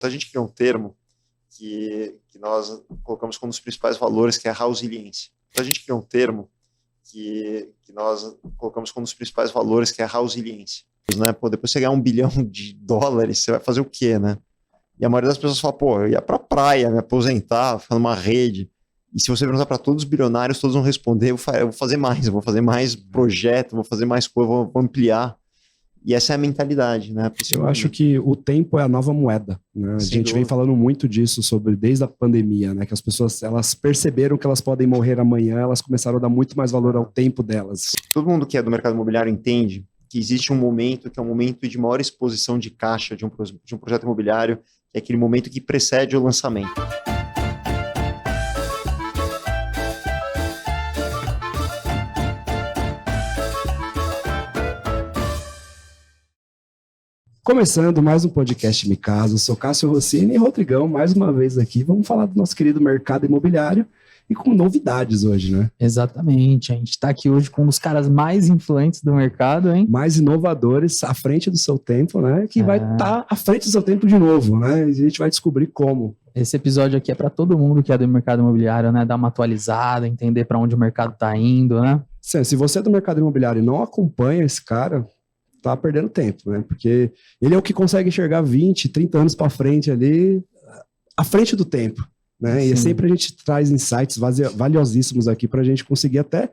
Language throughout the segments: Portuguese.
A gente criou um termo que nós colocamos como um dos principais valores, que é a resiliência. A gente criou um termo que nós colocamos como um dos principais valores, que é a resiliência. Né? Pô, depois você ganhar $1 bilhão, você vai fazer o quê, né? E a maioria das pessoas fala, pô, eu ia pra praia, me aposentar, ficar numa rede. E se você perguntar para todos os bilionários, todos vão responder, eu vou fazer mais projeto, vou fazer mais coisa, vou ampliar. E essa é a mentalidade, né? Eu acho que o tempo é a nova moeda, né? A gente vem falando muito disso desde a pandemia, né? Que as pessoas, elas perceberam que elas podem morrer amanhã, elas começaram a dar muito mais valor ao tempo delas. Todo mundo que é do mercado imobiliário entende que existe um momento que é um momento de maior exposição de caixa de um projeto imobiliário, que é aquele momento que precede o lançamento. Começando mais um podcast Me Caso, sou Cássio Rossini e Rodrigão, mais uma vez aqui. Vamos falar do nosso querido mercado imobiliário e com novidades hoje, né? Exatamente, a gente está aqui hoje com um dos caras mais influentes do mercado, hein? Mais inovadores, à frente do seu tempo, né? Que vai estar à frente do seu tempo de novo, né? E a gente vai descobrir como. Esse episódio aqui é para todo mundo que é do mercado imobiliário, né? Dar uma atualizada, entender para onde o mercado está indo, né? Sim, se você é do mercado imobiliário e não acompanha esse cara, tá perdendo tempo, né? Porque ele é o que consegue enxergar 20, 30 anos para frente ali, à frente do tempo, né? Sim. E sempre a gente traz insights valiosíssimos aqui para a gente conseguir até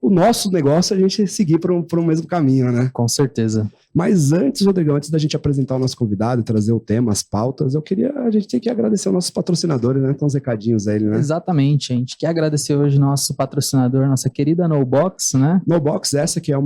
o nosso negócio a gente seguir para o mesmo caminho, né? Com certeza. Mas antes, Rodrigão, antes da gente apresentar o nosso convidado e trazer o tema, as pautas, a gente tem que agradecer aos nossos patrocinadores, né? Com os recadinhos aí, né? Exatamente, a gente quer agradecer hoje nosso patrocinador, nossa querida NoBox, né? NoBox, essa que é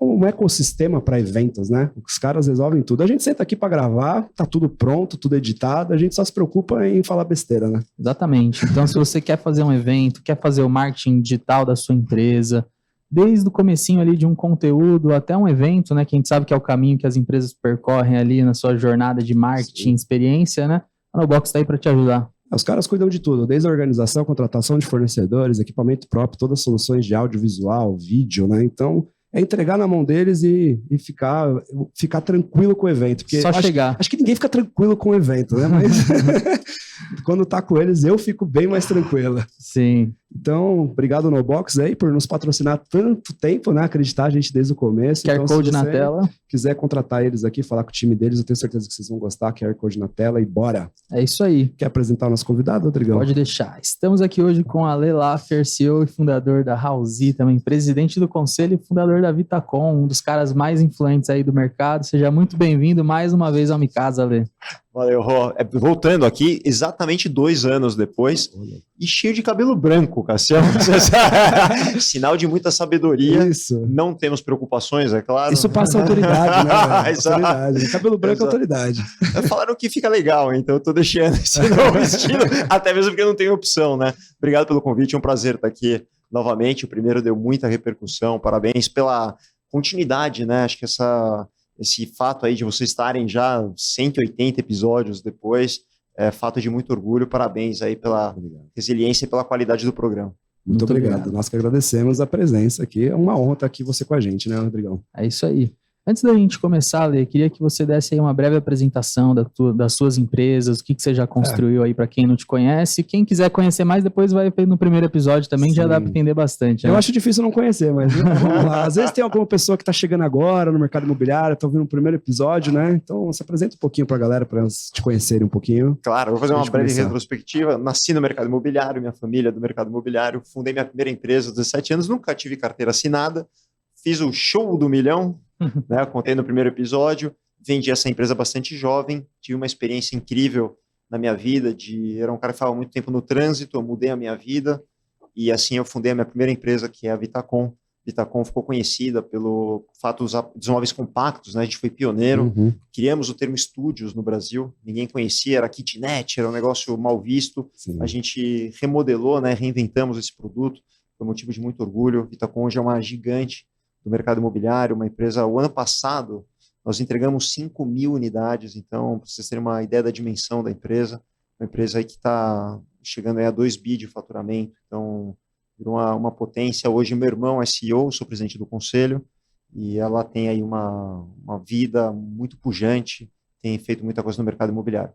um ecossistema para eventos, né? Os caras resolvem tudo. A gente senta aqui para gravar, tá tudo pronto, tudo editado, a gente só se preocupa em falar besteira, né? Exatamente. Então, se você quer fazer um evento, quer fazer o marketing digital da sua empresa, desde o comecinho ali de um conteúdo até um evento, né? Que a gente sabe que é o caminho que as empresas percorrem ali na sua jornada de marketing, experiência, né? A NoBox tá aí para te ajudar. Os caras cuidam de tudo, desde a organização, contratação de fornecedores, equipamento próprio, todas as soluções de audiovisual, vídeo, né? Então, é entregar na mão deles e ficar tranquilo com o evento. Porque só chegar. Acho que ninguém fica tranquilo com o evento, né? Mas quando tá com eles, eu fico bem mais tranquila. Sim. Então, obrigado NoBox aí por nos patrocinar tanto tempo, né? Acreditar a gente desde o começo. QR então, Code na tela. Quiser contratar eles aqui, falar com o time deles, eu tenho certeza que vocês vão gostar. QR Code na tela e bora. É isso aí. Quer apresentar o nosso convidado, Rodrigão? Pode deixar. Estamos aqui hoje com a Ale Laffer, CEO e fundador da Housee, também presidente do conselho e fundador da Vitacom, um dos caras mais influentes aí do mercado. Seja muito bem-vindo mais uma vez ao Me Casa, Ale. Valeu, Rô. Voltando aqui, exatamente 2 anos depois, e cheio de cabelo branco, Cassiano. Sinal de muita sabedoria. Isso. Não temos preocupações, é claro. Isso passa autoridade, né? Autoridade. Cabelo branco é autoridade. Falaram que fica legal, então eu tô deixando esse novo estilo, até mesmo porque eu não tenho opção, né? Obrigado pelo convite, é um prazer estar aqui novamente. O primeiro deu muita repercussão, parabéns pela continuidade, né? Acho que esse fato aí de vocês estarem já 180 episódios depois é fato de muito orgulho. Parabéns aí pela resiliência e pela qualidade do programa. Muito obrigado. Nós que agradecemos a presença aqui. É uma honra estar aqui você com a gente, né, Rodrigão? É isso aí. Antes da gente começar, Lê, queria que você desse aí uma breve apresentação das suas empresas, o que você já construiu aí para quem não te conhece. Quem quiser conhecer mais, depois vai no primeiro episódio também, Sim. Já dá para entender bastante. Né? Eu acho difícil não conhecer, mas vamos lá. Às vezes tem alguma pessoa que está chegando agora no mercado imobiliário, está ouvindo o primeiro episódio, né? Então, se apresenta um pouquinho para a galera, para elas te conhecerem um pouquinho. Claro, eu vou fazer uma breve retrospectiva. Nasci no mercado imobiliário, minha família é do mercado imobiliário, fundei minha primeira empresa aos 17 anos, nunca tive carteira assinada, fiz o show do milhão, né, contei no primeiro episódio, vendi essa empresa bastante jovem, tive uma experiência incrível na minha vida, era um cara que ficava muito tempo no trânsito, eu mudei a minha vida, e assim eu fundei a minha primeira empresa, que é a Vitacom. Vitacom ficou conhecida pelo fato dos móveis compactos, né, a gente foi pioneiro, criamos o termo estúdios no Brasil, ninguém conhecia, era kitnet, era um negócio mal visto, Sim. A gente remodelou, né, reinventamos esse produto, foi motivo de muito orgulho. Vitacom hoje é uma gigante do mercado imobiliário, uma empresa, o ano passado, nós entregamos 5.000 unidades, então, para vocês terem uma ideia da dimensão da empresa, uma empresa aí que está chegando aí a 2 bi de faturamento, então, virou uma potência. Hoje, meu irmão é CEO, sou presidente do conselho, e ela tem aí uma vida muito pujante, tem feito muita coisa no mercado imobiliário.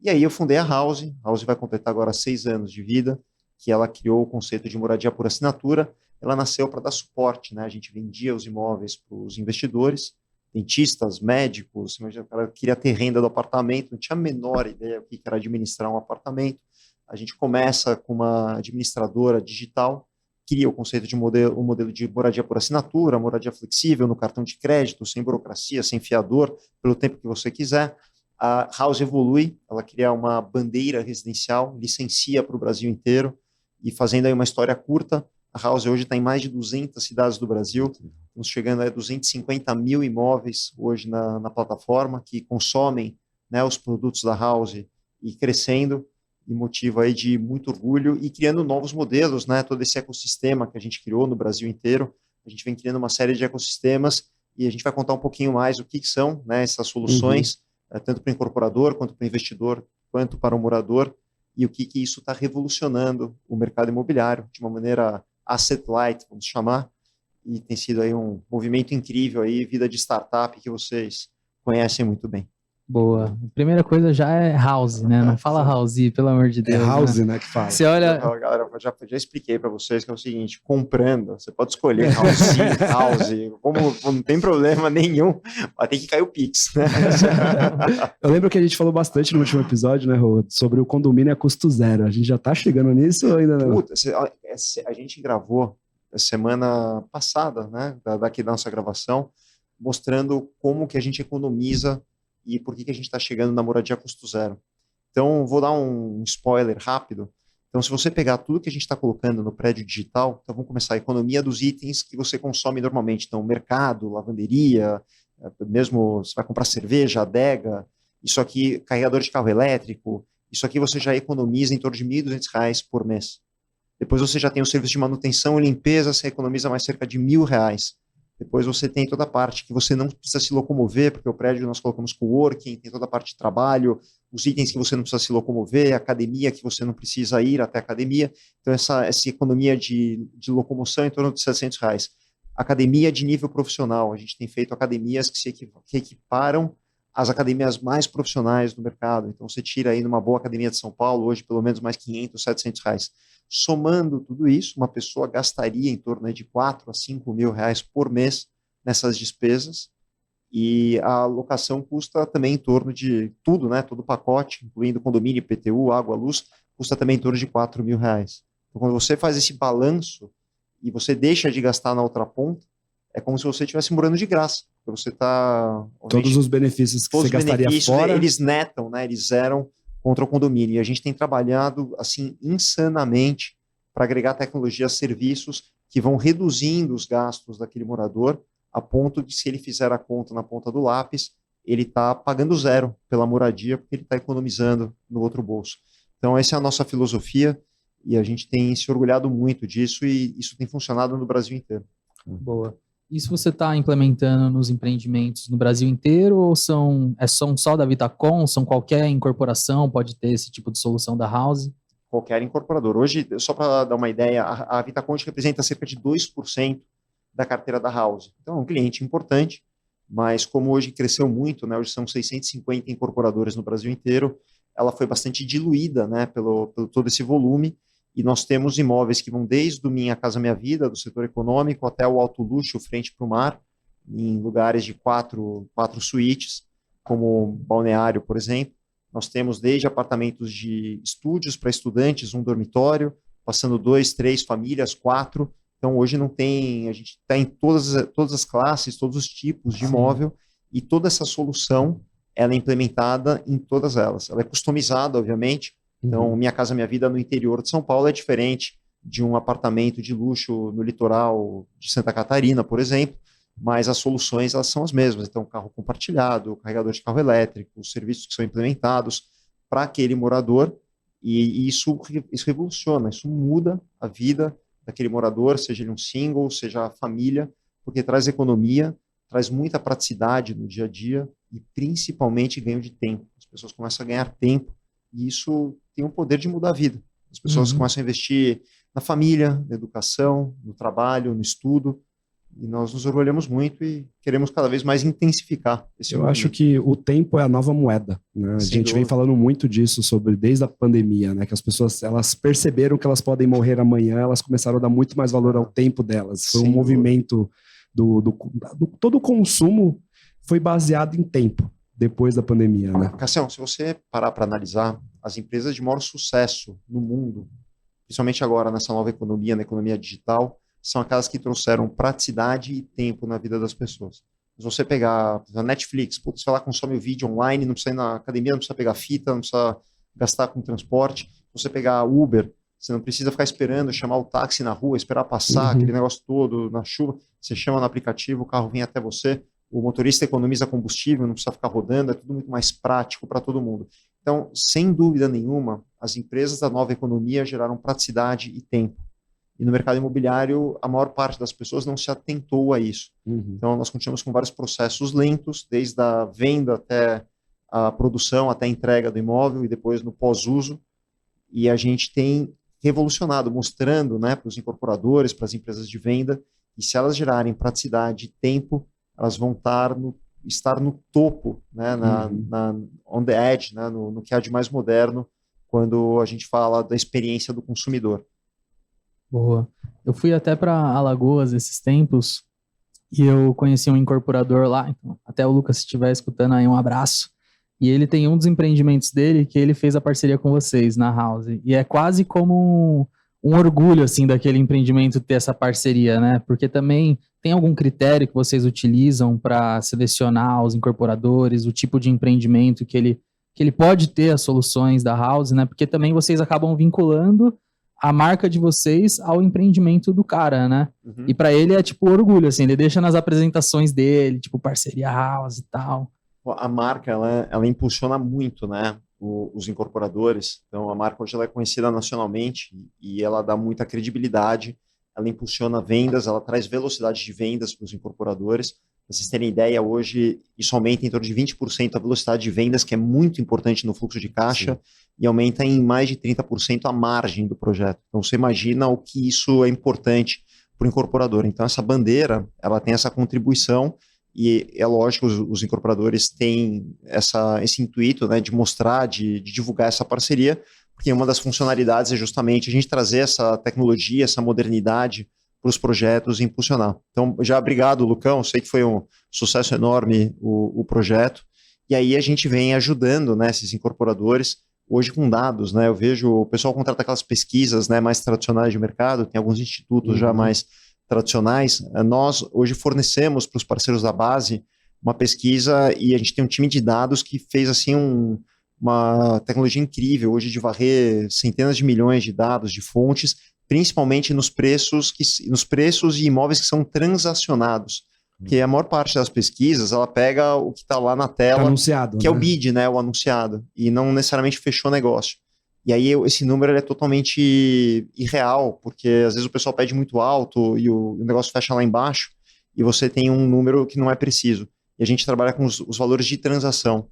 E aí eu fundei a House. A House vai completar agora 6 anos de vida, que ela criou o conceito de moradia por assinatura. Ela nasceu para dar suporte, né? A gente vendia os imóveis para os investidores, dentistas, médicos, imagina, o cara queria ter renda do apartamento, não tinha a menor ideia do que era administrar um apartamento. A gente começa com uma administradora digital, cria o conceito de um modelo de moradia por assinatura, moradia flexível no cartão de crédito, sem burocracia, sem fiador, pelo tempo que você quiser. A House evolui, ela cria uma bandeira residencial, licencia para o Brasil inteiro, e fazendo aí uma história curta, a House hoje está em mais de 200 cidades do Brasil, estamos chegando a 250 mil imóveis hoje na plataforma que consomem, né, os produtos da House e crescendo, e motivo aí de muito orgulho e criando novos modelos, né, todo esse ecossistema que a gente criou no Brasil inteiro, a gente vem criando uma série de ecossistemas e a gente vai contar um pouquinho mais o que são, né, essas soluções, tanto para o incorporador, quanto para o investidor, quanto para o morador, e o que isso está revolucionando o mercado imobiliário de uma maneira asset light, vamos chamar, e tem sido aí um movimento incrível aí, vida de startup que vocês conhecem muito bem. Boa. A primeira coisa já é house, né? Não fala house, pelo amor de Deus. É house, né, que fala. Você olha... Galera, já expliquei para vocês que é o seguinte, comprando, você pode escolher house, como não tem problema nenhum, mas tem que cair o Pix, né? Eu lembro que a gente falou bastante no último episódio, né, Rô, sobre o condomínio a custo zero. A gente já tá chegando nisso ou ainda não? Puta, a gente gravou semana passada, né, daqui da nossa gravação, mostrando como que a gente economiza e por que a gente está chegando na moradia a custo zero. Então, vou dar um spoiler rápido. Então, se você pegar tudo que a gente está colocando no prédio digital, então vamos começar a economia dos itens que você consome normalmente. Então, mercado, lavanderia, mesmo você vai comprar cerveja, adega, isso aqui, carregador de carro elétrico, isso aqui você já economiza em torno de R$ 1.200 por mês. Depois você já tem o serviço de manutenção e limpeza, você economiza mais cerca de R$ 1.000. Depois você tem toda a parte que você não precisa se locomover, porque o prédio nós colocamos coworking, tem toda a parte de trabalho, os itens que você não precisa se locomover, a academia que você não precisa ir até a academia. Então, essa economia de locomoção é em torno de R$ 700. Academia de nível profissional. A gente tem feito academias que equiparam as academias mais profissionais do mercado. Então, você tira aí numa boa academia de São Paulo, hoje pelo menos mais R$ 500, R$ 700. Somando tudo isso, uma pessoa gastaria em torno de R$ 4.000 a R$ 5.000 por mês nessas despesas, e a locação custa também em torno de tudo, né? Todo o pacote, incluindo condomínio, IPTU, água, luz, custa também em torno de R$ 4.000. Então, quando você faz esse balanço e você deixa de gastar na outra ponta, é como se você estivesse morando de graça. Você está... Todos os benefícios que você gastaria fora... Eles netam, né? Eles zeram contra o condomínio. E a gente tem trabalhado assim insanamente para agregar tecnologia a serviços que vão reduzindo os gastos daquele morador, a ponto de, se ele fizer a conta na ponta do lápis, ele está pagando zero pela moradia, porque ele está economizando no outro bolso. Então, essa é a nossa filosofia, e a gente tem se orgulhado muito disso, e isso tem funcionado no Brasil inteiro. Boa. Isso você está implementando nos empreendimentos no Brasil inteiro, ou são só da Vitacom, são qualquer incorporação pode ter esse tipo de solução da House? Qualquer incorporador. Hoje, só para dar uma ideia, a Vitacom representa cerca de 2% da carteira da House. Então, é um cliente importante, mas como hoje cresceu muito, né, hoje são 650 incorporadores no Brasil inteiro, ela foi bastante diluída, né, pelo todo esse volume, e nós temos imóveis que vão desde o Minha Casa Minha Vida, do setor econômico, até o alto luxo, frente para o mar, em lugares de quatro suítes, como Balneário, por exemplo. Nós temos desde apartamentos de estúdios para estudantes, um dormitório, passando 2, 3 famílias, 4. Então, hoje não tem... A gente está em todas as classes, todos os tipos de imóvel, e toda essa solução ela é implementada em todas elas. Ela é customizada, obviamente. Então, Minha Casa Minha Vida no interior de São Paulo é diferente de um apartamento de luxo no litoral de Santa Catarina, por exemplo, mas as soluções elas são as mesmas. Então, carro compartilhado, carregador de carro elétrico, os serviços que são implementados para aquele morador, e isso revoluciona, isso muda a vida daquele morador, seja ele um single, seja a família, porque traz economia, traz muita praticidade no dia a dia e principalmente ganho de tempo. As pessoas começam a ganhar tempo, e isso tem o poder de mudar a vida. As pessoas começam a investir na família, na educação, no trabalho, no estudo, E nós nos orgulhamos muito e queremos cada vez mais intensificar esse Eu acho que o tempo é a nova moeda, né? A gente vem falando muito disso desde a pandemia, né? Que as pessoas, elas perceberam que elas podem morrer amanhã, elas começaram a dar muito mais valor ao tempo delas. Foi um movimento todo o consumo foi baseado em tempo, depois da pandemia, né? Cassião, se você parar para analisar, as empresas de maior sucesso no mundo, principalmente agora nessa nova economia, na economia digital, são aquelas que trouxeram praticidade e tempo na vida das pessoas. Se você pegar a Netflix, você vai lá, consome o vídeo online, não precisa ir na academia, não precisa pegar fita, não precisa gastar com transporte. Se você pegar Uber, você não precisa ficar esperando, chamar o táxi na rua, esperar passar, aquele negócio todo na chuva. Você chama no aplicativo, o carro vem até você, o motorista economiza combustível, não precisa ficar rodando, é tudo muito mais prático para todo mundo. Então, sem dúvida nenhuma, as empresas da nova economia geraram praticidade e tempo. E no mercado imobiliário, a maior parte das pessoas não se atentou a isso. Então, nós continuamos com vários processos lentos, desde a venda até a produção, até a entrega do imóvel e depois no pós-uso. E a gente tem revolucionado, mostrando, né, para os incorporadores, para as empresas de venda, que se elas gerarem praticidade e tempo, elas vão estar no topo, né, on the edge, né, no que há de mais moderno, quando a gente fala da experiência do consumidor. Boa. Eu fui até para Alagoas esses tempos e eu conheci um incorporador lá, então, até o Lucas, se estiver escutando aí, um abraço. E ele tem um dos empreendimentos dele que ele fez a parceria com vocês na House. E é quase como um orgulho, assim, daquele empreendimento ter essa parceria, né? Porque também tem algum critério que vocês utilizam para selecionar os incorporadores, o tipo de empreendimento que ele pode ter as soluções da House, né? Porque também vocês acabam vinculando a marca de vocês ao empreendimento do cara, né? E para ele é tipo orgulho, assim, ele deixa nas apresentações dele, tipo parceria House e tal. A marca, ela impulsiona muito, né, os incorporadores. Então, a marca hoje ela é conhecida nacionalmente e ela dá muita credibilidade, ela impulsiona vendas, ela traz velocidade de vendas para os incorporadores. Para vocês terem ideia, hoje isso aumenta em torno de 20% a velocidade de vendas, que é muito importante no fluxo de caixa, sim, e aumenta em mais de 30% a margem do projeto. Então, você imagina o que isso é importante para o incorporador. Então, essa bandeira, ela tem essa contribuição e é lógico, os incorporadores têm esse intuito, né, de mostrar, de divulgar essa parceria, porque uma das funcionalidades é justamente a gente trazer essa tecnologia, essa modernidade para os projetos e impulsionar. Então, já obrigado, Lucão, sei que foi um sucesso enorme o projeto, e aí a gente vem ajudando, né, esses incorporadores, hoje com dados, né, eu vejo o pessoal contrata aquelas pesquisas, né, mais tradicionais de mercado, tem alguns institutos já mais tradicionais. Nós hoje fornecemos para os parceiros da base uma pesquisa e a gente tem um time de dados que fez assim uma tecnologia incrível hoje de varrer centenas de milhões de dados, de fontes, principalmente nos preços e imóveis que são transacionados. Porque a maior parte das pesquisas, ela pega o que está lá na tela, anunciado, que é o bid, né, o anunciado, e não necessariamente fechou negócio. E aí esse número é totalmente irreal, porque às vezes o pessoal pede muito alto e o negócio fecha lá embaixo, e você tem um número que não é preciso. E a gente trabalha com os valores de transação,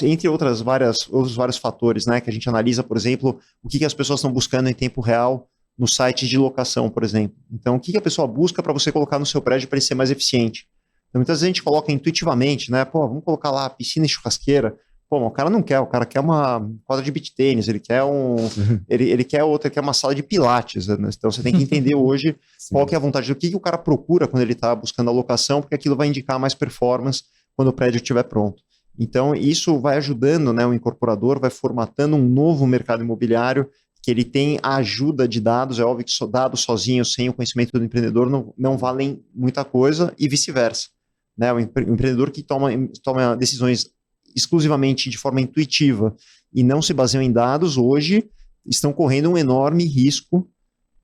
entre outros vários fatores, né, que a gente analisa, por exemplo, o que as pessoas estão buscando em tempo real no site de locação, por exemplo. Então, o que a pessoa busca para você colocar no seu prédio para ele ser mais eficiente? Então, muitas vezes a gente coloca intuitivamente, né? Pô, vamos colocar lá piscina e churrasqueira. Pô, mas o cara não quer, o cara quer uma quadra de beach tênis, ele quer ele quer outra, ele quer uma sala de pilates, né? Então você tem que entender hoje qual que é a vontade, o que o cara procura quando ele está buscando a locação, porque aquilo vai indicar mais performance quando o prédio estiver pronto. Então isso vai ajudando, né, o incorporador, vai formatando um novo mercado imobiliário, que ele tem a ajuda de dados. É óbvio que dados sozinhos, sem o conhecimento do empreendedor, não valem muita coisa, e vice-versa, né? O empreendedor que toma decisões exclusivamente de forma intuitiva e não se baseiam em dados, hoje estão correndo um enorme risco,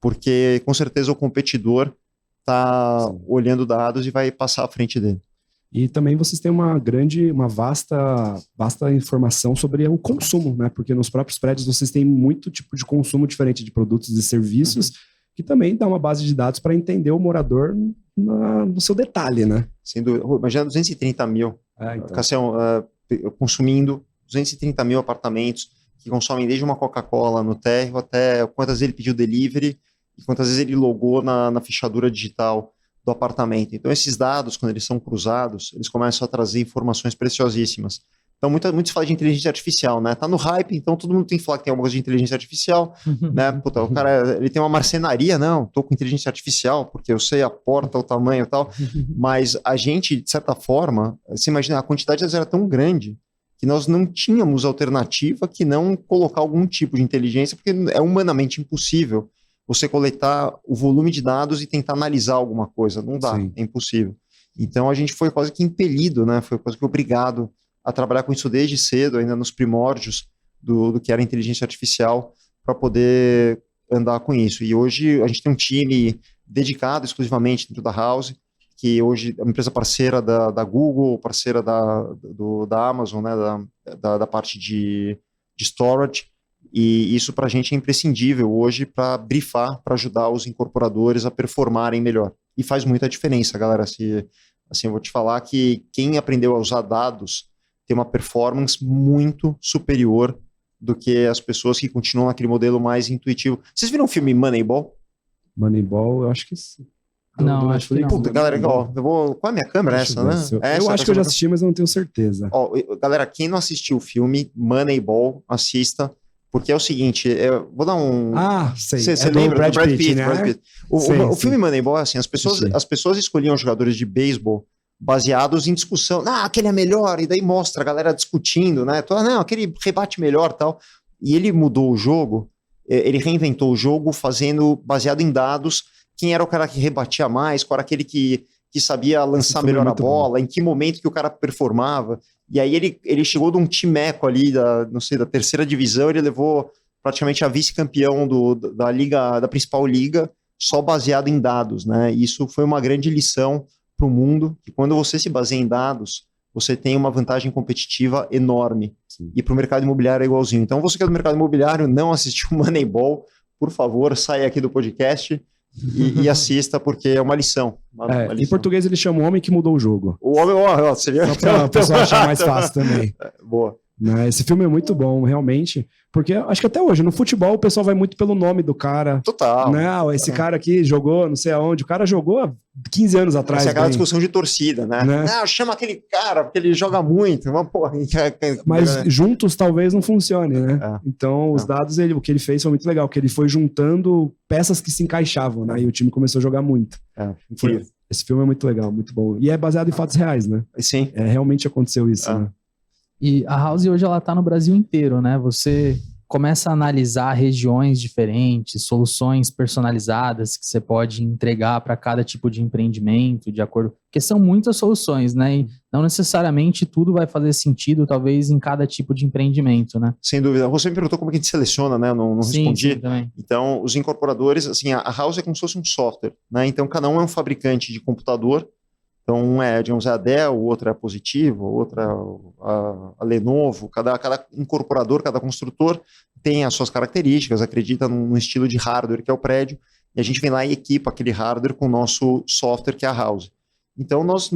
porque com certeza o competidor está olhando dados e vai passar à frente dele. E também vocês têm uma vasta informação sobre o consumo, né? Porque nos próprios prédios vocês têm muito tipo de consumo diferente de produtos e serviços, que também dá uma base de dados para entender o morador no seu detalhe, né? Sem dúvida. Imagina 230 mil, Cassião, consumindo 230 mil apartamentos, que consomem desde uma Coca-Cola no térreo até quantas vezes ele pediu delivery e quantas vezes ele logou na fechadura digital do apartamento. Então, esses dados, quando eles são cruzados, eles começam a trazer informações preciosíssimas. Então, muitos falam de inteligência artificial, né? Tá no hype, então todo mundo tem que falar que tem alguma coisa de inteligência artificial, né? Puta, o cara, ele tem uma marcenaria, não, tô com inteligência artificial, porque eu sei a porta, o tamanho e tal, mas a gente, de certa forma, você imagina, a quantidade era tão grande que nós não tínhamos alternativa que não colocar algum tipo de inteligência, porque é humanamente impossível você coletar o volume de dados e tentar analisar alguma coisa, não dá, é impossível. Então, a gente foi quase que impelido, né? Foi quase que obrigado a trabalhar com isso desde cedo, ainda nos primórdios do que era inteligência artificial, para poder andar com isso. E hoje a gente tem um time dedicado exclusivamente dentro da House, que hoje é uma empresa parceira da Google, parceira da Amazon, né, da parte de storage, e isso para a gente é imprescindível hoje para brifar, para ajudar os incorporadores a performarem melhor. E faz muita diferença, galera. Assim, eu vou te falar que quem aprendeu a usar dados tem uma performance muito superior do que as pessoas que continuam naquele modelo mais intuitivo. Vocês viram o filme Moneyball? Moneyball, eu acho que sim. Não, acho que não. Puta, galera, ó, qual é a minha câmera? Essa, né? Eu acho que eu já assisti, mas eu não tenho certeza. Ó, galera, quem não assistiu o filme Moneyball, assista, porque é o seguinte, eu vou dar um... Ah, sei. Você lembra do Brad Pitt, né? Brad Pitt. O filme Moneyball é assim, as pessoas escolhiam jogadores de beisebol baseados em discussão. Ah, aquele é melhor, e daí mostra a galera discutindo, né? Não, aquele rebate melhor e tal. E ele mudou o jogo, ele reinventou o jogo baseado em dados, quem era o cara que rebatia mais, qual era aquele que sabia lançar melhor a bola, em que momento que o cara performava. E aí ele chegou de um timeco ali, da terceira divisão, ele levou praticamente a vice-campeão da principal liga, só baseado em dados, né? E isso foi uma grande lição para o mundo, que quando você se baseia em dados, você tem uma vantagem competitiva enorme. Sim. E para o mercado imobiliário é igualzinho. Então, você que é do mercado imobiliário, não assistiu Moneyball, por favor, saia aqui do podcast e assista, porque é uma lição. Uma lição. Em português ele chama o homem que mudou o jogo. O homem, seria... Só para o pessoal achar mais fácil também. Boa. Esse filme é muito bom, realmente, porque acho que até hoje, no futebol, o pessoal vai muito pelo nome do cara. Total. Não, esse cara aqui jogou não sei aonde, o cara jogou há 15 anos atrás. Essa é aquela discussão de torcida, né? Não, chama aquele cara, porque ele joga muito. Mas juntos talvez não funcione, né? Então, os dados, o que ele fez foi muito legal, porque ele foi juntando peças que se encaixavam, né? E o time começou a jogar muito. Esse filme é muito legal, muito bom. E é baseado em fatos reais, né? Sim. Realmente aconteceu isso, né? E a House hoje ela está no Brasil inteiro, né? Você começa a analisar regiões diferentes, soluções personalizadas que você pode entregar para cada tipo de empreendimento, de acordo... Porque são muitas soluções, né? E não necessariamente tudo vai fazer sentido, talvez, em cada tipo de empreendimento, né? Sem dúvida. Você me perguntou como que a gente seleciona, né? Eu não respondi. Sim, também. Então, os incorporadores, assim, a House é como se fosse um software, né? Então, cada um é um fabricante de computador. Então, um é, digamos, a Dell, o outro é a Positivo, o outro é a Lenovo. Cada incorporador, cada construtor tem as suas características, acredita num estilo de hardware que é o prédio, e a gente vem lá e equipa aquele hardware com o nosso software, que é a House. Então, nós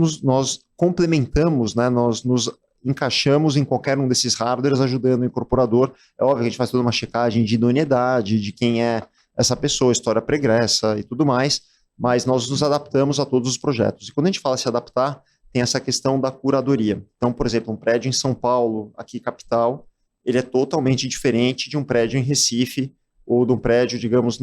complementamos, né? Nós nos encaixamos em qualquer um desses hardwares, ajudando o incorporador. É óbvio que a gente faz toda uma checagem de idoneidade, de quem é essa pessoa, história pregressa e tudo mais, mas nós nos adaptamos a todos os projetos. E quando a gente fala se adaptar, tem essa questão da curadoria. Então, por exemplo, um prédio em São Paulo, aqui capital, ele é totalmente diferente de um prédio em Recife, ou de um prédio, digamos,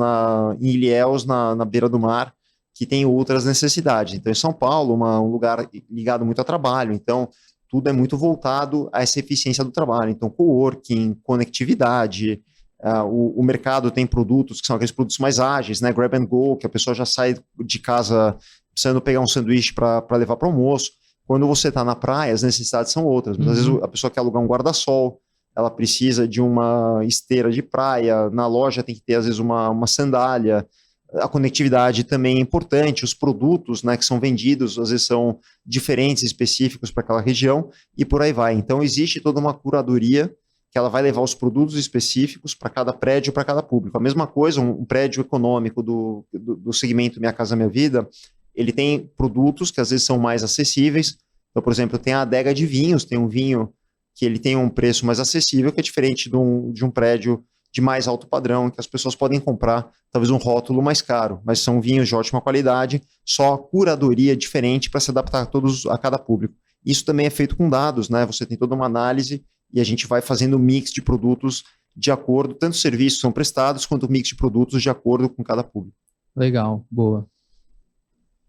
em Ilhéus, na beira do mar, que tem outras necessidades. Então, em São Paulo, um lugar ligado muito a trabalho, então tudo é muito voltado a essa eficiência do trabalho. Então, coworking, conectividade, o mercado tem produtos que são aqueles produtos mais ágeis, né? Grab and go, que a pessoa já sai de casa precisando pegar um sanduíche para levar para o almoço. Quando você está na praia, as necessidades são outras. Às vezes a pessoa quer alugar um guarda-sol, ela precisa de uma esteira de praia, na loja tem que ter, às vezes, uma sandália. A conectividade também é importante, os produtos, né, que são vendidos, às vezes são diferentes, específicos para aquela região, e por aí vai. Então, existe toda uma curadoria que ela vai levar os produtos específicos para cada prédio, para cada público. A mesma coisa, um prédio econômico do segmento Minha Casa Minha Vida, ele tem produtos que às vezes são mais acessíveis. Então, por exemplo, tem a adega de vinhos, tem um vinho que ele tem um preço mais acessível, que é diferente de um prédio de mais alto padrão, que as pessoas podem comprar talvez um rótulo mais caro, mas são vinhos de ótima qualidade, só curadoria diferente para se adaptar a cada público. Isso também é feito com dados, né? Você tem toda uma análise e a gente vai fazendo um mix de produtos de acordo, tanto os serviços são prestados, quanto o mix de produtos de acordo com cada público. Legal, boa.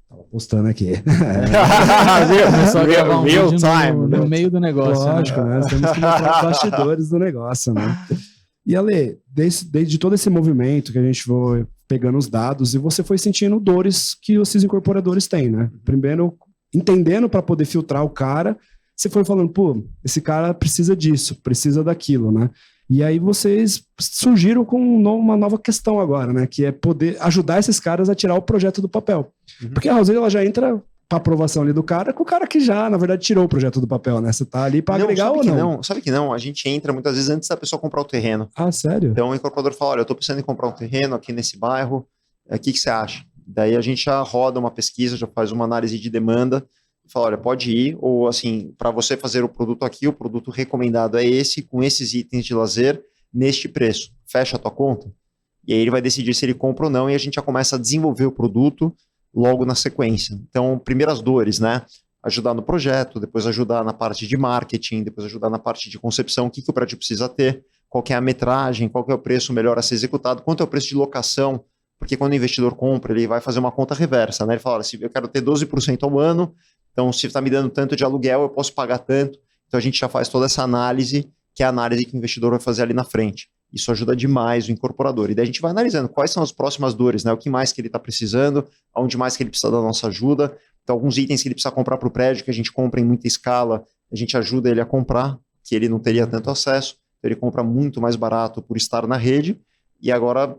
Tava postando aqui. Começou a gravar um Real vídeo time, no meio do negócio. Lógico, né? Nós temos que mostrar os bastidores do negócio, né? E Ale, desde todo esse movimento que a gente foi pegando os dados e você foi sentindo dores que esses incorporadores têm, né? Primeiro, entendendo para poder filtrar o cara, você foi falando, pô, esse cara precisa disso, precisa daquilo, né? E aí vocês surgiram com uma nova questão agora, né? Que é poder ajudar esses caras a tirar o projeto do papel. Porque a Roseli, ela já entra para aprovação ali do cara, com o cara que já, na verdade, tirou o projeto do papel, né? Você tá ali para agregar ou não? Sabe que não, a gente entra muitas vezes antes da pessoa comprar o terreno. Ah, sério? Então o incorporador fala, olha, eu tô pensando em comprar um terreno aqui nesse bairro, o que você acha? Daí a gente já roda uma pesquisa, já faz uma análise de demanda, fala, olha, pode ir, ou assim, para você fazer o produto aqui, o produto recomendado é esse, com esses itens de lazer, neste preço. Fecha a tua conta? E aí ele vai decidir se ele compra ou não, e a gente já começa a desenvolver o produto logo na sequência. Então, primeiras dores, né? Ajudar no projeto, depois ajudar na parte de marketing, depois ajudar na parte de concepção, o que o prédio precisa ter, qual que é a metragem, qual que é o preço melhor a ser executado, quanto é o preço de locação, porque quando o investidor compra, ele vai fazer uma conta reversa, né? Ele fala, se eu quero ter 12% ao ano, então se está me dando tanto de aluguel, eu posso pagar tanto. Então a gente já faz toda essa análise, que é a análise que o investidor vai fazer ali na frente. Isso ajuda demais o incorporador. E daí a gente vai analisando quais são as próximas dores, né? O que mais que ele está precisando, aonde mais que ele precisa da nossa ajuda. Então, alguns itens que ele precisa comprar para o prédio, que a gente compra em muita escala, a gente ajuda ele a comprar, que ele não teria tanto acesso. Então, ele compra muito mais barato por estar na rede. E agora,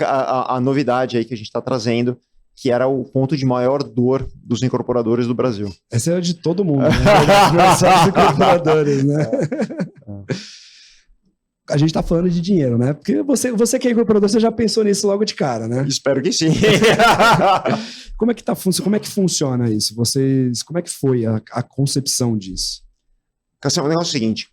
a novidade aí que a gente está trazendo, que era o ponto de maior dor dos incorporadores do Brasil. Essa é de todo mundo, né? Dos incorporadores, né? A gente tá falando de dinheiro, né? Porque você que é incorporador, você já pensou nisso logo de cara, né? Espero que sim. Como é que funciona isso? Como é que foi a concepção disso? Cassiano, o negócio é o seguinte,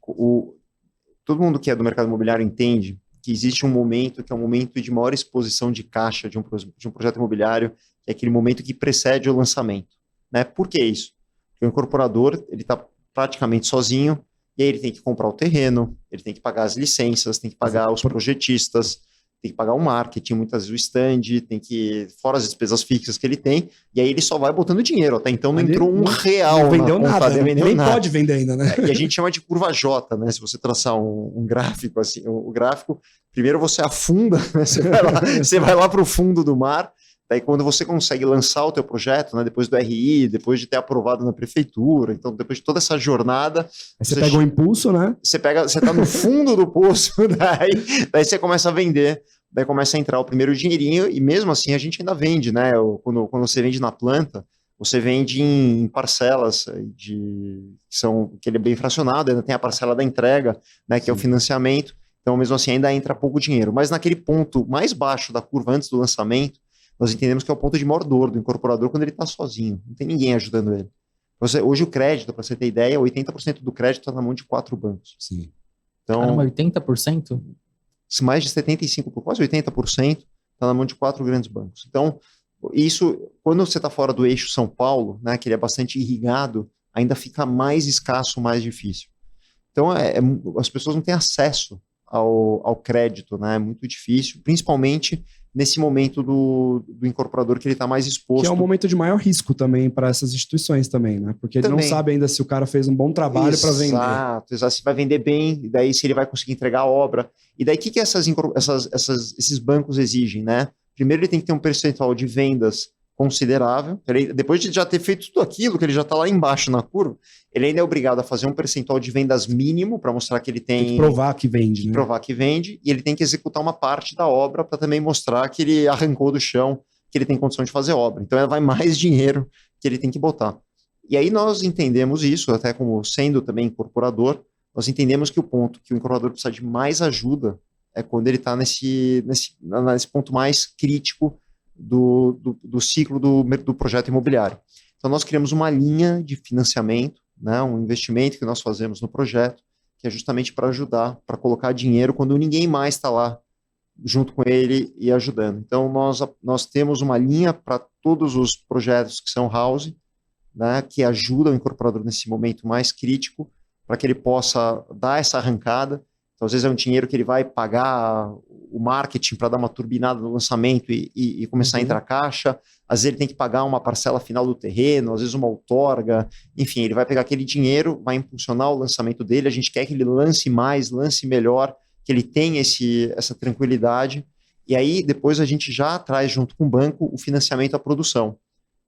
todo mundo que é do mercado imobiliário entende que existe um momento que é um momento de maior exposição de caixa de um projeto imobiliário, que é aquele momento que precede o lançamento, né? Por que isso? Porque o incorporador, ele está praticamente sozinho, e aí ele tem que comprar o terreno, ele tem que pagar as licenças, tem que pagar os projetistas, tem que pagar o marketing, muitas vezes o stand, tem que, fora as despesas fixas que ele tem, e aí ele só vai botando dinheiro. Até então não entrou um real. Não vendeu nada, nem nada. pode vender ainda, né? E a gente chama de curva J, né? Se você traçar um gráfico assim, o gráfico, primeiro você afunda, né? Você vai lá para o fundo do mar. Daí quando você consegue lançar o teu projeto, né, depois do RI, depois de ter aprovado na prefeitura, então depois de toda essa jornada... Aí você pega o impulso, né? Você tá no fundo do poço, daí você começa a vender, daí começa a entrar o primeiro dinheirinho, e mesmo assim a gente ainda vende, né? Quando você vende na planta, você vende em parcelas, que ele é bem fracionado, ainda tem a parcela da entrega, né, que é o financiamento, então mesmo assim ainda entra pouco dinheiro. Mas naquele ponto mais baixo da curva antes do lançamento, nós entendemos que é o ponto de maior dor do incorporador quando ele está sozinho, não tem ninguém ajudando ele. Hoje o crédito, para você ter ideia, 80% do crédito está na mão de 4 bancos. Sim. Então, Caramba, 80%? Mais de 75%, quase 80%, está na mão de 4 grandes bancos. Então, isso, quando você está fora do eixo São Paulo, né, que ele é bastante irrigado, ainda fica mais escasso, mais difícil. Então, as pessoas não têm acesso ao crédito, né? É muito difícil, principalmente nesse momento do incorporador que ele está mais exposto. Que é um momento de maior risco também para essas instituições também, né? Porque ele não sabe ainda se o cara fez um bom trabalho para vender. Exato, se vai vender bem, e daí se ele vai conseguir entregar a obra. E daí o que esses bancos exigem, né? Primeiro ele tem que ter um percentual de vendas considerável. Depois de já ter feito tudo aquilo, que ele já está lá embaixo na curva, ele ainda é obrigado a fazer um percentual de vendas mínimo para mostrar que ele tem que provar que vende, né? Provar que vende, e ele tem que executar uma parte da obra para também mostrar que ele arrancou do chão, que ele tem condição de fazer obra. Então vai mais dinheiro que ele tem que botar. E aí nós entendemos isso, até como sendo também incorporador, nós entendemos que o ponto que o incorporador precisa de mais ajuda é quando ele está nesse ponto mais crítico do ciclo do projeto imobiliário. Então nós criamos uma linha de financiamento, né, um investimento que nós fazemos no projeto, que é justamente para ajudar, para colocar dinheiro quando ninguém mais está lá junto com ele e ajudando. Então, nós temos uma linha para todos os projetos que são house, né, que ajudam o incorporador nesse momento mais crítico, para que ele possa dar essa arrancada. Então, às vezes é um dinheiro que ele vai pagar o marketing para dar uma turbinada no lançamento e começar a entrar caixa. Às vezes ele tem que pagar uma parcela final do terreno, às vezes uma outorga. Enfim, ele vai pegar aquele dinheiro, vai impulsionar o lançamento dele. A gente quer que ele lance mais, lance melhor, que ele tenha essa tranquilidade. E aí, depois a gente já traz junto com o banco o financiamento à produção.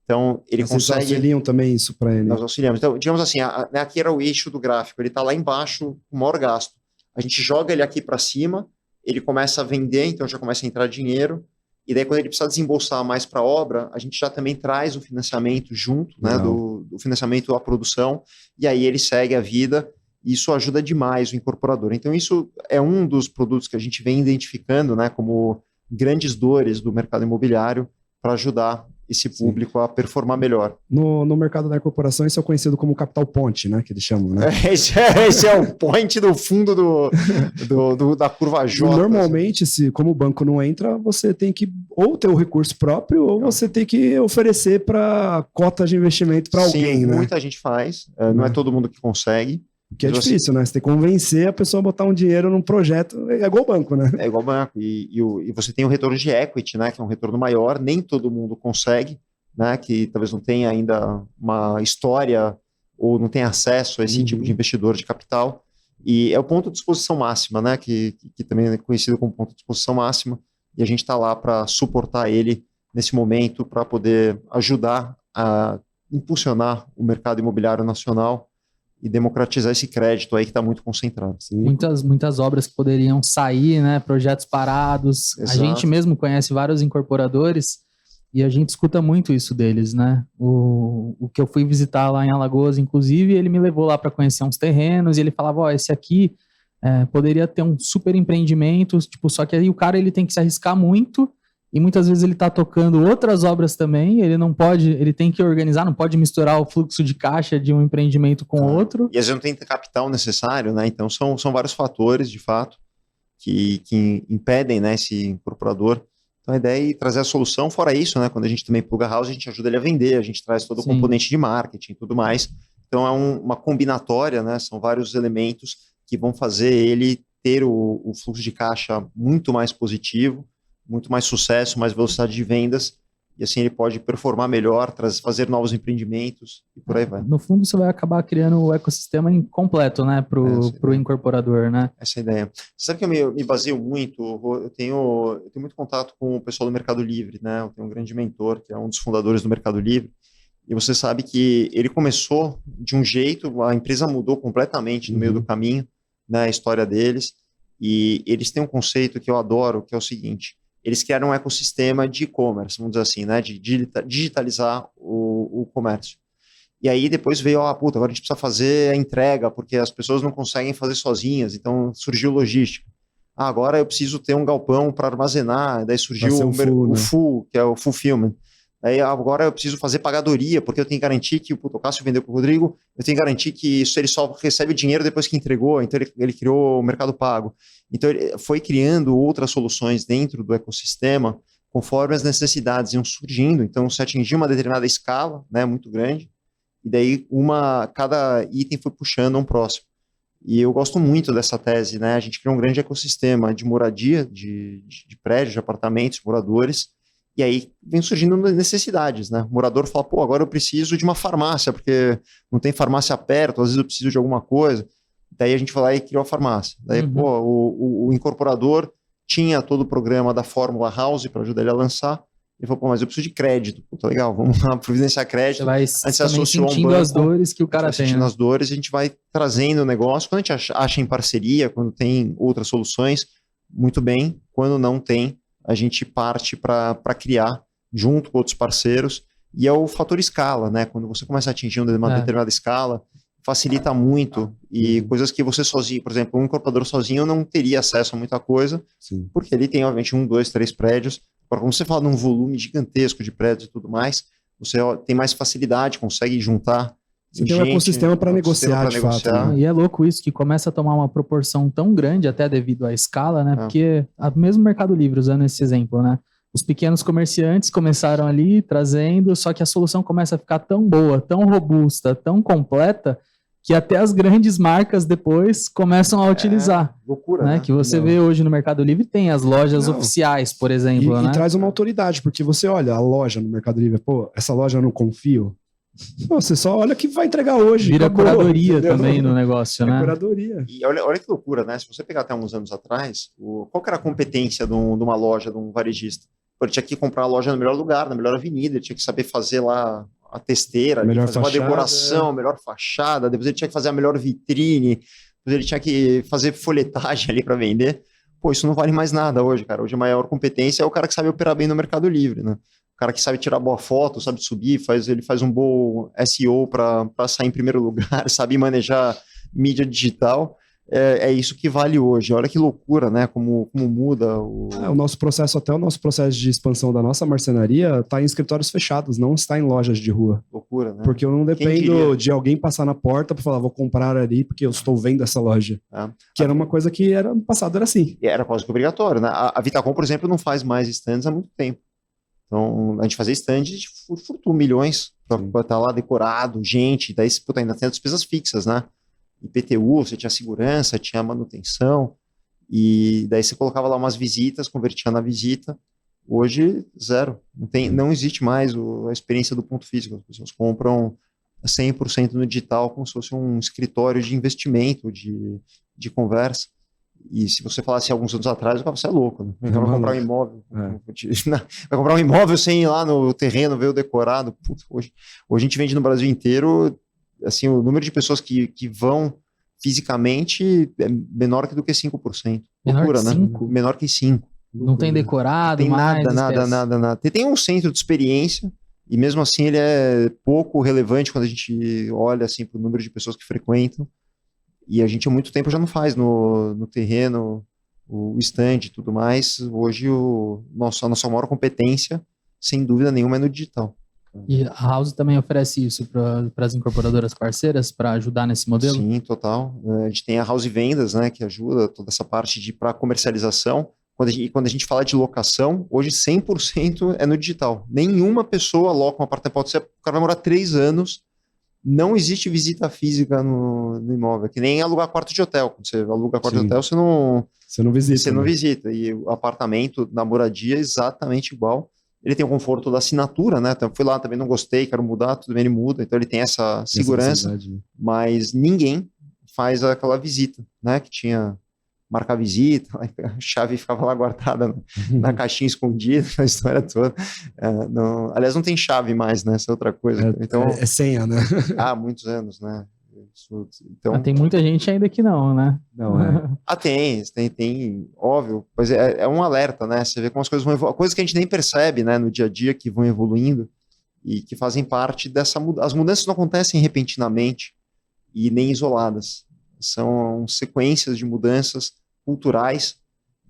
Então, ele Vocês consegue... auxiliam também isso para ele? Nós auxiliamos. Então, digamos assim, aqui era o eixo do gráfico, ele está lá embaixo, o maior gasto. A gente joga ele aqui para cima, ele começa a vender, então já começa a entrar dinheiro, e daí quando ele precisa desembolsar mais para a obra, a gente já também traz o financiamento junto, né, do financiamento à produção, e aí ele segue a vida, e isso ajuda demais o incorporador. Então isso é um dos produtos que a gente vem identificando, né, como grandes dores do mercado imobiliário para ajudar esse público a performar melhor. No mercado da incorporação, isso é conhecido como capital ponte, né? Que eles chamam, né? Esse é o point do fundo da curva J. Normalmente, como o banco não entra, você tem que ou ter o recurso próprio, ou você tem que oferecer para cotas de investimento para alguém, né? Muita gente faz, não é todo mundo que consegue. Que é difícil, né? Você tem que convencer a pessoa a botar um dinheiro num projeto, é igual banco, né? É igual banco, e você tem o retorno de equity, né? Que é um retorno maior, nem todo mundo consegue, né? Que talvez não tenha ainda uma história ou não tenha acesso a esse tipo de investidor de capital, e é o ponto de exposição máxima, né? Que também é conhecido como ponto de exposição máxima, e a gente está lá para suportar ele nesse momento, para poder ajudar a impulsionar o mercado imobiliário nacional e democratizar esse crédito aí que está muito concentrado. Muitas obras que poderiam sair, né? Projetos parados. Exato. A gente mesmo conhece vários incorporadores e a gente escuta muito isso deles, né? O que eu fui visitar lá em Alagoas, inclusive, ele me levou lá para conhecer uns terrenos e ele falava, ó, esse aqui poderia ter um super empreendimento, tipo, só que aí o cara ele tem que se arriscar muito. E muitas vezes ele está tocando outras obras também, ele não pode, ele tem que organizar, não pode misturar o fluxo de caixa de um empreendimento com outro. E às vezes não tem capital necessário, né? Então são vários fatores, de fato, que impedem, né, esse incorporador. Então a ideia é trazer a solução. Fora isso, né, quando a gente também pluga house, a gente ajuda ele a vender, a gente traz todo o componente de marketing e tudo mais. Então é uma combinatória, né? São vários elementos que vão fazer ele ter o fluxo de caixa muito mais positivo, muito mais sucesso, mais velocidade de vendas, e assim ele pode performar melhor, fazer novos empreendimentos, e por aí vai. No fundo, você vai acabar criando o ecossistema completo, né, pro incorporador, né? Essa é a ideia. Você sabe que eu me baseio muito, eu tenho muito contato com o pessoal do Mercado Livre, né? Eu tenho um grande mentor, que é um dos fundadores do Mercado Livre, e você sabe que ele começou de um jeito, a empresa mudou completamente no meio do caminho, né, a história deles, e eles têm um conceito que eu adoro, que é o seguinte: eles criaram um ecossistema de e-commerce, vamos dizer assim, né, de digitalizar o comércio. E aí depois veio, agora a gente precisa fazer a entrega, porque as pessoas não conseguem fazer sozinhas, então surgiu logística. Agora eu preciso ter um galpão para armazenar, daí surgiu o full, que é o fulfillment. Aí agora eu preciso fazer pagadoria, porque eu tenho que garantir que o Cássio vendeu para o Rodrigo, eu tenho que garantir que ele só recebe o dinheiro depois que entregou, então ele criou o Mercado Pago. Então ele foi criando outras soluções dentro do ecossistema, conforme as necessidades iam surgindo. Então se atingia uma determinada escala, né, muito grande, e daí cada item foi puxando um próximo. E eu gosto muito dessa tese, né? A gente criou um grande ecossistema de moradia, de prédios, de apartamentos, moradores. E aí vem surgindo necessidades, né? O morador fala, agora eu preciso de uma farmácia, porque não tem farmácia perto, às vezes eu preciso de alguma coisa. Daí a gente foi lá e criou a farmácia. Daí, o incorporador tinha todo o programa da Fórmula House para ajudar ele a lançar. Ele falou, mas eu preciso de crédito. Tá legal, vamos lá providenciar crédito. Você vai sentindo as dores que o cara tem. Sentindo as dores, a gente vai trazendo o negócio. Quando a gente acha em parceria, quando tem outras soluções, muito bem. Quando não tem, a gente parte para criar junto com outros parceiros, e é o fator escala, né? Quando você começa a atingir uma determinada escala, facilita muito, e coisas que você sozinho, por exemplo, um incorporador sozinho não teria acesso a muita coisa, porque ele tem, obviamente, 1, 2, 3 prédios. Agora, quando você fala num volume gigantesco de prédios e tudo mais, você tem mais facilidade, consegue juntar Você tem um ecossistema para negociar, de fato. Né? E é louco isso, que começa a tomar uma proporção tão grande, até devido à escala, né? Porque mesmo o Mercado Livre, usando esse exemplo, né? Os pequenos comerciantes começaram ali trazendo, só que a solução começa a ficar tão boa, tão robusta, tão completa, que até as grandes marcas depois começam a utilizar. Loucura, né? Que você vê hoje no Mercado Livre, tem as lojas oficiais, por exemplo. E traz uma autoridade, porque você olha a loja no Mercado Livre, pô, essa loja eu não confio. Você só olha que vai entregar hoje. Vira curadoria também no negócio, né? Curadoria. E olha que loucura, né? Se você pegar até uns anos atrás, qual que era a competência de uma loja, de um varejista? Ele tinha que comprar a loja no melhor lugar, na melhor avenida, ele tinha que saber fazer lá a testeira, fazer uma decoração, melhor fachada, depois ele tinha que fazer a melhor vitrine, depois ele tinha que fazer folhetagem ali para vender. Pô, isso não vale mais nada hoje, cara. Hoje a maior competência é o cara que sabe operar bem no Mercado Livre, né? O cara que sabe tirar boa foto, sabe subir, ele faz um bom SEO para sair em primeiro lugar, sabe manejar mídia digital. É isso que vale hoje. Olha que loucura, né? Como muda o nosso processo, até o nosso processo de expansão da nossa marcenaria está em escritórios fechados, não está em lojas de rua. Loucura, né? Porque eu não dependo de alguém passar na porta para falar, vou comprar ali porque eu estou vendo essa loja. Que era uma coisa que no passado era assim. Era quase que obrigatório, né? A Vitacom, por exemplo, não faz mais stands há muito tempo. Então, a gente fazia stand de furtou milhões para estar lá decorado, gente, daí ainda tem as despesas fixas, né? IPTU, você tinha segurança, tinha manutenção, e daí você colocava lá umas visitas, convertia na visita. Hoje, zero. Não existe mais a experiência do ponto físico. As pessoas compram 100% no digital como se fosse um escritório de investimento, de conversa. E se você falasse alguns anos atrás, você é louco, né? Então vai comprar um imóvel. Vai comprar um imóvel sem ir lá no terreno, ver o decorado. Puta, hoje a gente vende no Brasil inteiro, assim, o número de pessoas que vão fisicamente é menor do que 5%. Menor Loucura, que né? 5%? Menor que 5%. Não tem decorado, não tem nada. Tem um centro de experiência, e mesmo assim ele é pouco relevante quando a gente olha assim, para o número de pessoas que frequentam. E a gente há muito tempo já não faz no terreno o stand e tudo mais. Hoje a nossa maior competência, sem dúvida nenhuma, é no digital. E a House também oferece isso para as incorporadoras parceiras, para ajudar nesse modelo? Sim, total. A gente tem a House Vendas, né, que ajuda toda essa parte para comercialização. Quando a gente fala de locação, hoje 100% é no digital. Nenhuma pessoa aloca um apartamento. O cara vai morar 3 anos, não existe visita física no imóvel, que nem alugar quarto de hotel. Quando você aluga quarto de hotel, você não visita. Você não visita. E o apartamento na moradia é exatamente igual. Ele tem o conforto da assinatura, né? Então, fui lá, também não gostei, quero mudar, tudo bem, ele muda. Então, ele tem essa segurança, mas ninguém faz aquela visita, né? Que tinha marcar visita, a chave ficava lá guardada na caixinha escondida, a história toda. Aliás, não tem chave mais, né? Essa é outra coisa. Então, é senha, né? Há muitos anos, né? Então, tem muita gente ainda que não, né? Não, é. Tem, óbvio, mas é um alerta, né? Você vê como as coisas vão evoluindo, coisas que a gente nem percebe, né, no dia a dia, que vão evoluindo e que fazem parte dessa mudança. As mudanças não acontecem repentinamente e nem isoladas. São sequências de mudanças culturais,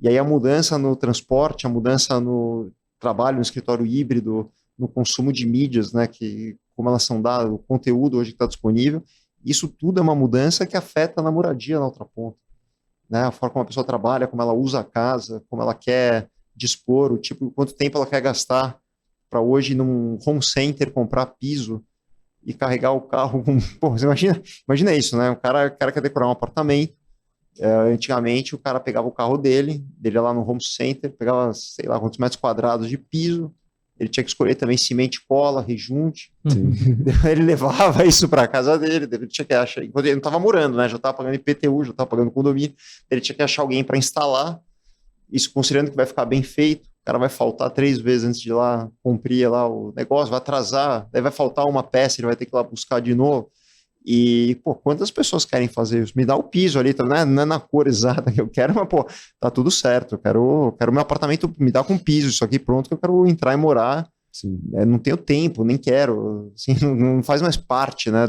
e aí a mudança no transporte, a mudança no trabalho, no escritório híbrido, no consumo de mídias, né, que como elas são dadas, o conteúdo hoje que está disponível, isso tudo é uma mudança que afeta na moradia na outra ponta, né? A forma como a pessoa trabalha, como ela usa a casa, como ela quer dispor, quanto tempo ela quer gastar para hoje num home center comprar piso e carregar o carro com... Pô, você imagina isso, né? O cara quer decorar um apartamento, antigamente o cara pegava o carro dele ia lá no home center, pegava, sei lá, quantos metros quadrados de piso, ele tinha que escolher também cimento, cola, rejunte. Ele levava isso para a casa dele, ele tinha que achar, enquanto ele não estava morando, né? Já estava pagando IPTU, já estava pagando condomínio, ele tinha que achar alguém para instalar, isso considerando que vai ficar bem feito, o cara vai faltar 3 vezes antes de ir lá, cumprir lá o negócio, vai atrasar, daí vai faltar uma peça, ele vai ter que ir lá buscar de novo. E, pô, quantas pessoas querem fazer isso? Me dá o piso ali, não é na cor exata que eu quero, mas, pô, tá tudo certo. Eu quero meu apartamento, me dá com piso, isso aqui pronto, que eu quero entrar e morar. Não tenho tempo, nem quero. Assim, não faz mais parte, né,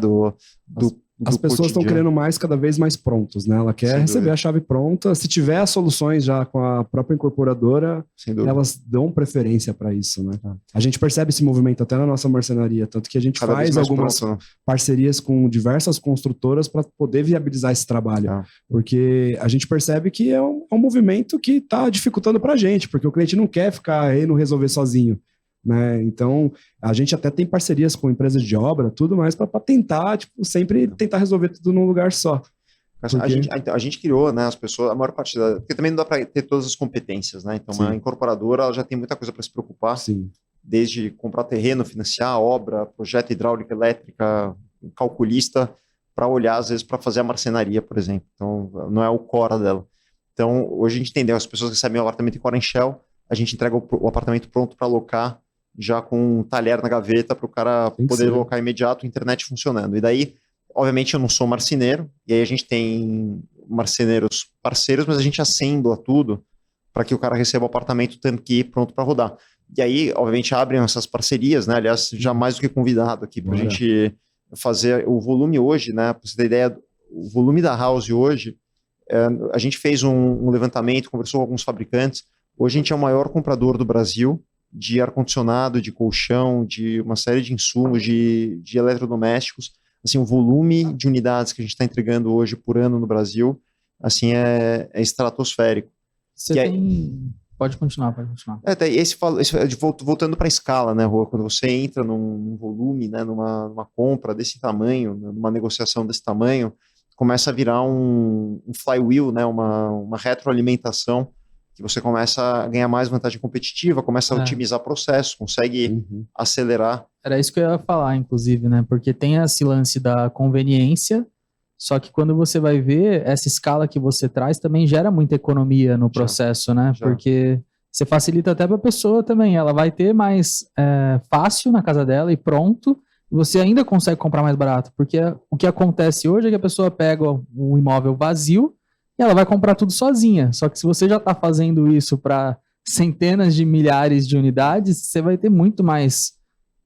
As pessoas estão querendo cada vez mais prontos, né? Ela quer receber a chave pronta. Se tiver as soluções já com a própria incorporadora, elas dão preferência para isso, né? A gente percebe esse movimento até na nossa marcenaria, tanto que a gente faz algumas parcerias com diversas construtoras para poder viabilizar esse trabalho. Porque a gente percebe que é um movimento que está dificultando para a gente, porque o cliente não quer ficar indo resolver sozinho. Né? Então, a gente até tem parcerias com empresas de obra, tudo mais, para tentar, sempre tentar resolver tudo num lugar só. A gente criou, né, as pessoas, a maior parte porque também não dá para ter todas as competências, né? Então, uma incorporadora, ela já tem muita coisa para se preocupar, desde comprar terreno, financiar obra, projeto hidráulica, elétrica, calculista, para olhar, às vezes, para fazer a marcenaria, por exemplo. Então, não é o core dela. Então, hoje a gente entendeu, as pessoas recebem o apartamento em core and shell, a gente entrega o apartamento pronto para alocar, já com um talher na gaveta para o cara poder alocar imediato, internet funcionando. E daí, obviamente, eu não sou marceneiro, e aí a gente tem marceneiros parceiros, mas a gente assembla tudo para que o cara receba o apartamento turnkey pronto para rodar. E aí, obviamente, abrem essas parcerias, né? Aliás, já mais do que convidado aqui para a gente fazer o volume hoje, né? Para você ter ideia, o volume da House hoje, a gente fez um levantamento, conversou com alguns fabricantes. Hoje a gente é o maior comprador do Brasil de ar-condicionado, de colchão, de uma série de insumos, de eletrodomésticos. Assim, o volume de unidades que a gente está entregando hoje por ano no Brasil, assim, é estratosférico. Pode continuar. Voltando para a escala, né, Rô? Quando você entra num volume, né, numa compra desse tamanho, numa negociação desse tamanho, começa a virar um flywheel, né, uma retroalimentação, que você começa a ganhar mais vantagem competitiva, começa a otimizar processo, consegue acelerar. Era isso que eu ia falar, inclusive, né? Porque tem esse lance da conveniência, só que quando você vai ver, essa escala que você traz também gera muita economia no processo, né? Porque você facilita até para a pessoa também, ela vai ter mais fácil na casa dela e pronto, e você ainda consegue comprar mais barato, porque o que acontece hoje é que a pessoa pega um imóvel vazio, e ela vai comprar tudo sozinha. Só que se você já está fazendo isso para centenas de milhares de unidades, você vai ter muito mais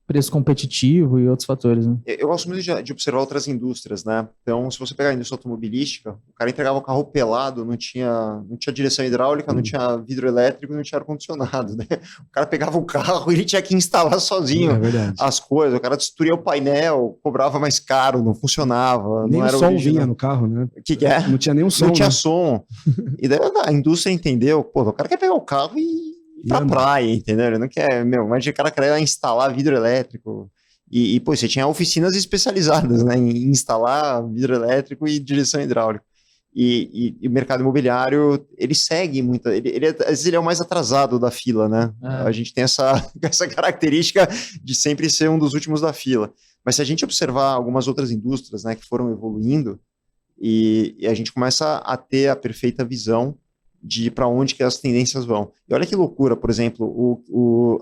preço competitivo e outros fatores, né? Eu gosto muito de observar outras indústrias, né? Então, se você pegar a indústria automobilística, o cara entregava o carro pelado, não tinha direção hidráulica, não tinha vidro elétrico, não tinha ar-condicionado, né? O cara pegava o carro e ele tinha que instalar sozinho as coisas. O cara destruía o painel, cobrava mais caro, não funcionava. Nem não era o som vinha no carro, né? O que é? Não tinha nem o som. Não tinha som. E daí a indústria entendeu, pô, o cara quer pegar o carro e pra praia, entendeu? Ele não quer, mas o cara quer instalar vidro elétrico. Pô, você tinha oficinas especializadas, né, em instalar vidro elétrico e direção hidráulica. E o mercado imobiliário, ele segue muito, às vezes ele é o mais atrasado da fila, né? A gente tem essa característica de sempre ser um dos últimos da fila. Mas se a gente observar algumas outras indústrias, né, que foram evoluindo, e a gente começa a ter a perfeita visão de para onde que as tendências vão. E olha que loucura, por exemplo,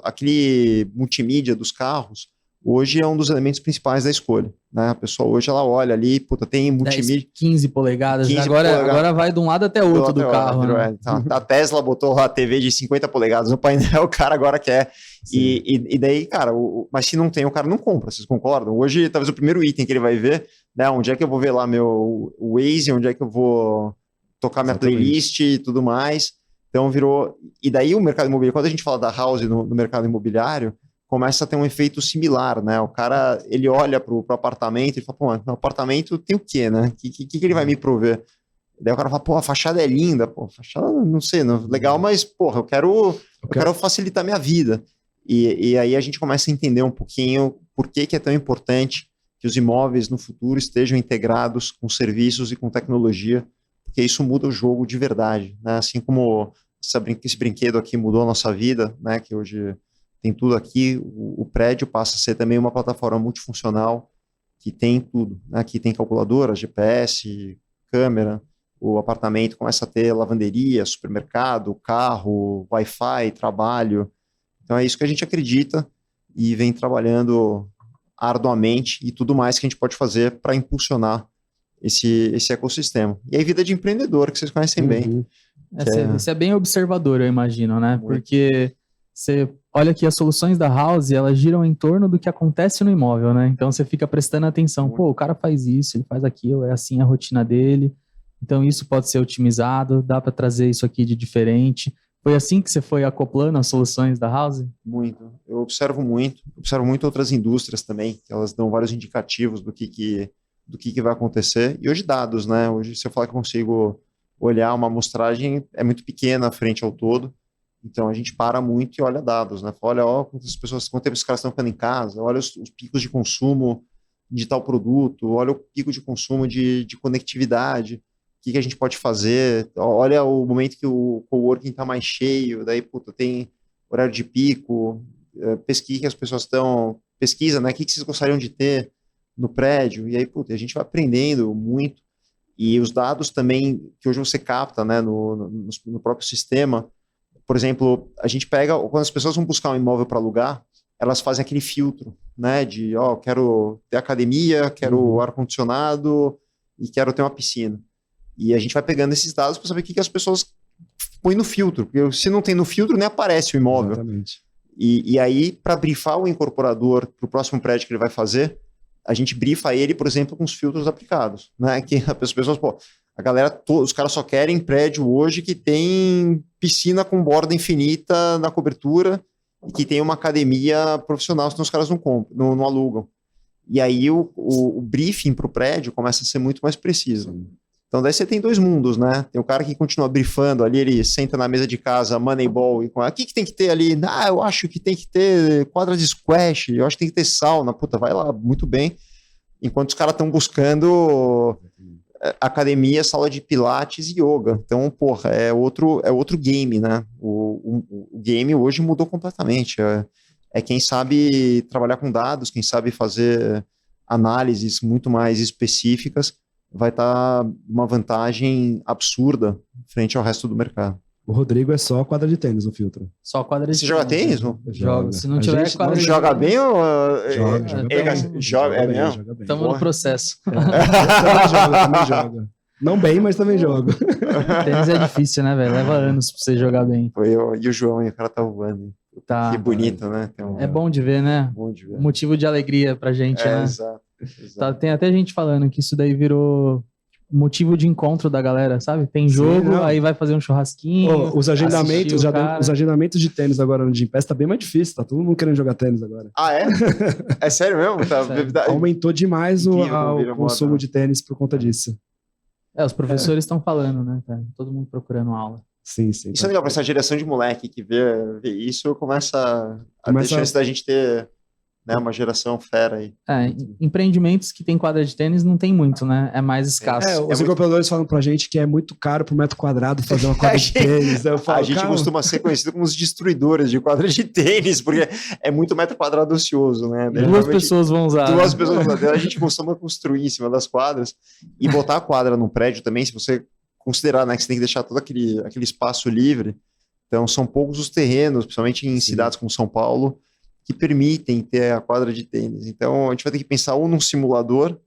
aquele multimídia dos carros, hoje é um dos elementos principais da escolha, né? A pessoa hoje, ela olha ali, puta, tem multimídia... 10, 15 polegadas, 15 agora vai de um lado até outro do carro. Né? Então, a Tesla botou a TV de 50 polegadas no painel, o cara agora quer... E daí, cara, mas se não tem, o cara não compra, vocês concordam? Hoje, talvez o primeiro item que ele vai ver, né? Onde é que eu vou ver lá meu Waze, onde é que eu vou tocar minha playlist e tudo mais. Então virou... E daí o mercado imobiliário, quando a gente fala da house no mercado imobiliário, começa a ter um efeito similar, né? O cara, ele olha pro apartamento e fala, pô, meu apartamento tem o quê, né? O que ele vai me prover? Daí o cara fala, pô, a fachada é linda, pô, a fachada, não sei, legal, mas, porra, eu quero facilitar minha vida. E aí a gente começa a entender um pouquinho por que é tão importante que os imóveis no futuro estejam integrados com serviços e com tecnologia, porque isso muda o jogo de verdade, né? Assim como esse brinquedo aqui mudou a nossa vida, né? Que hoje tem tudo aqui, o prédio passa a ser também uma plataforma multifuncional que tem tudo, né? Aqui tem calculadora, GPS, câmera, o apartamento começa a ter lavanderia, supermercado, carro, Wi-Fi, trabalho. Então é isso que a gente acredita e vem trabalhando arduamente e tudo mais que a gente pode fazer para impulsionar esse ecossistema. E aí, vida de empreendedor, que vocês conhecem bem. Você é bem observador, eu imagino, né? Muito. Porque você olha que as soluções da House, elas giram em torno do que acontece no imóvel, né? Então você fica prestando atenção, pô, o cara faz isso, ele faz aquilo, é assim a rotina dele. Então isso pode ser otimizado, dá para trazer isso aqui de diferente. Foi assim que você foi acoplando as soluções da House? Muito. Eu observo muito outras indústrias também, que elas dão vários indicativos do que vai acontecer. E hoje dados, né? Hoje se eu falar que eu consigo olhar uma amostragem, é muito pequena frente ao todo. Então a gente para muito e olha dados, né? Olha, ó, quanto tempo os caras estão ficando em casa, olha os picos de consumo de tal produto, olha o pico de consumo de conectividade, o que a gente pode fazer, olha o momento que o coworking está mais cheio, daí, puta, tem horário de pico, pesquisa que as pessoas estão, pesquisa, né? O que vocês gostariam de ter no prédio, e aí, puta, a gente vai aprendendo muito, e os dados também, que hoje você capta, né, no próprio sistema. Por exemplo, a gente pega, quando as pessoas vão buscar um imóvel para alugar, elas fazem aquele filtro, né, de, quero ter academia, quero ar-condicionado e quero ter uma piscina. E a gente vai pegando esses dados para saber o que as pessoas põem no filtro, porque se não tem no filtro, nem aparece o imóvel. Exatamente. E aí, para brifar o incorporador para o próximo prédio que ele vai fazer, a gente brifa ele, por exemplo, com os filtros aplicados, né, que as pessoas, pô, a galera, os caras só querem prédio hoje que tem piscina com borda infinita na cobertura e que tem uma academia profissional, senão os caras não compram, não alugam. E aí o briefing para o prédio começa a ser muito mais preciso. Então daí você tem dois mundos, né? Tem o cara que continua brifando ali, ele senta na mesa de casa, Moneyball, e o que tem que ter ali? Eu acho que tem que ter quadra de squash, eu acho que tem que ter sauna. Puta, vai lá, muito bem. Enquanto os caras estão buscando academia, sala de pilates e yoga. Então, porra, é outro game, né? O game hoje mudou completamente. É quem sabe trabalhar com dados, quem sabe fazer análises muito mais específicas, vai estar uma vantagem absurda frente ao resto do mercado. O Rodrigo é só quadra de tênis no filtro. Só quadra de tênis. Você joga tênis? Joga. Se não tiver quadra de tênis. Joga bem ou... Joga bem, bem. Estamos no processo. Também joga. Não bem, mas também joga. Tênis é difícil, né, velho? Leva anos pra você jogar bem. E o João, o cara tá voando. Tá. Que bonito, né? É bom de ver, né? Bom de ver. Motivo de alegria pra gente, né? Exato. Tá, tem até gente falando que isso daí virou motivo de encontro da galera, sabe? Tem jogo, aí vai fazer um churrasquinho. Os agendamentos de tênis agora no Gympass tá bem mais difícil, tá todo mundo querendo jogar tênis agora. Ah, é? É sério mesmo? Tá, sério. Aumentou demais o consumo de tênis por conta disso. Os professores estão falando, né? Tá todo mundo procurando aula. Sim. Isso é legal, pra essa geração de moleque que vê isso, começa a ter chance da gente ter, né, uma geração fera aí. Empreendimentos que tem quadra de tênis não tem muito, né? É mais escasso. Os incorporadores falam pra gente que é muito caro pro metro quadrado fazer uma quadra de tênis. A gente costuma ser conhecido como os destruidores de quadra de tênis, porque é muito metro quadrado ocioso, né? Duas pessoas vão usar. Duas pessoas vão usar. A gente costuma construir em cima das quadras e botar a quadra no prédio também, se você considerar, né, que você tem que deixar todo aquele espaço livre. Então, são poucos os terrenos, principalmente em cidades como São Paulo, que permitem ter a quadra de tênis. Então, a gente vai ter que pensar ou num simulador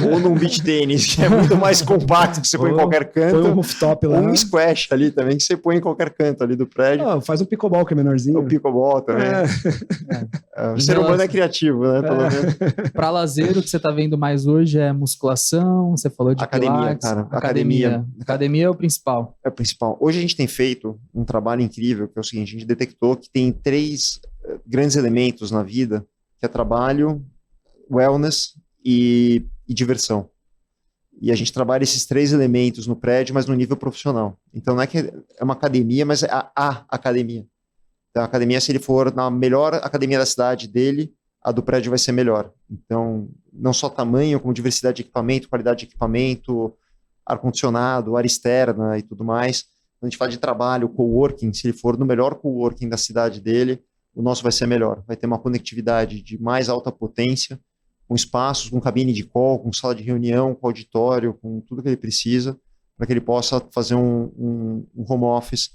ou num beach tênis, que é muito mais compacto, que você põe em qualquer canto. Põe um rooftop lá. Ou um squash ali também, que você põe em qualquer canto ali do prédio. Faz um pickleball, que é menorzinho. O pickleball também. O ser humano é criativo, né? Pelo menos. Para lazer, o que você está vendo mais hoje é musculação, você falou de academia, pilates. Cara. Academia é o principal. É o principal. Hoje a gente tem feito um trabalho incrível, que é o seguinte, a gente detectou que tem 3 grandes elementos na vida, que é trabalho, wellness e diversão. E a gente trabalha esses 3 elementos no prédio, mas no nível profissional. Então não é que é uma academia, mas é a academia. Então a academia, se ele for na melhor academia da cidade dele, a do prédio vai ser melhor. Então, não só tamanho, como diversidade de equipamento, qualidade de equipamento, ar-condicionado, ar externa e tudo mais. Quando a gente fala de trabalho, coworking, se ele for no melhor coworking da cidade dele, o nosso vai ser melhor. Vai ter uma conectividade de mais alta potência, com espaços, com cabine de call, com sala de reunião, com auditório, com tudo que ele precisa, para que ele possa fazer um home office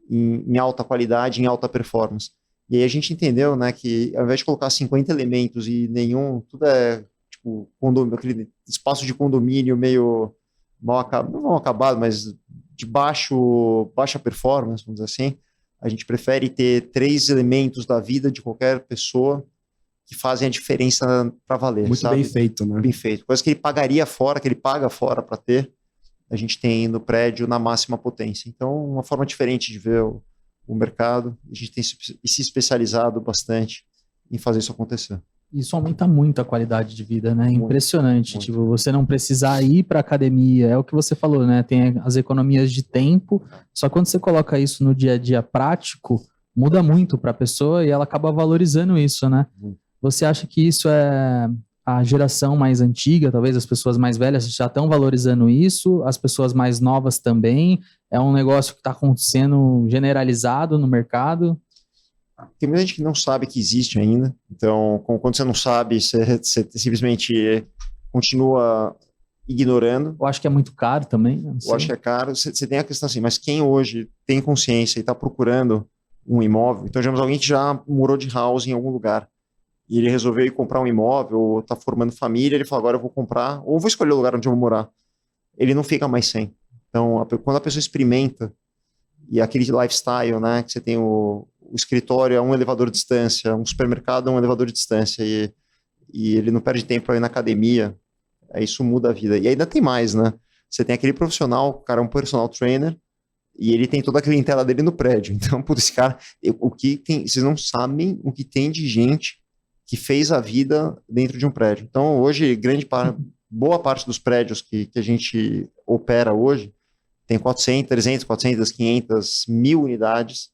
em alta qualidade, em alta performance. E aí a gente entendeu, né, que ao invés de colocar 50 elementos e nenhum, tudo é tipo aquele espaço de condomínio meio mal acabado, não mal acabado, mas de baixa performance, vamos dizer assim, A gente prefere ter 3 elementos da vida de qualquer pessoa que fazem a diferença para valer. Muito sabe? bem feito, né? Bem feito. Coisa que ele pagaria fora, que ele paga fora para ter, a gente tem no prédio na máxima potência. Então, uma forma diferente de ver o mercado. A gente tem se especializado bastante em fazer isso acontecer. Isso aumenta muito a qualidade de vida, né? Muito, Impressionante. muito. Tipo, você não precisar ir para academia, é o que você falou, né? Tem as economias de tempo. Só quando você coloca isso no dia a dia prático, muda muito para a pessoa e ela acaba valorizando isso, né? Você acha que isso é a geração mais antiga, talvez as pessoas mais velhas já estão valorizando isso, as pessoas mais novas também? É um negócio que está acontecendo generalizado no mercado? Tem muita gente que não sabe que existe ainda. Então, quando você não sabe, você simplesmente continua ignorando. Eu acho que é muito caro também. Não sei. Eu acho que é caro. Você tem a questão assim, mas quem hoje tem consciência e está procurando um imóvel, então digamos alguém que já morou de house em algum lugar e ele resolveu ir comprar um imóvel ou está formando família, ele fala, agora eu vou comprar ou vou escolher o lugar onde eu vou morar. Ele não fica mais sem. Então, quando a pessoa experimenta e aquele lifestyle, né, que você tem o escritório a um elevador de distância, um supermercado a um elevador de distância e ele não perde tempo para ir na academia, isso muda a vida. E ainda tem mais, né? Você tem aquele profissional, o cara é um personal trainer e ele tem toda a clientela dele no prédio. Então, por esse cara, vocês não sabem o que tem de gente que fez a vida dentro de um prédio. Então, hoje, boa parte dos prédios que a gente opera hoje tem 400, 300, 400, 500, 1.000 unidades.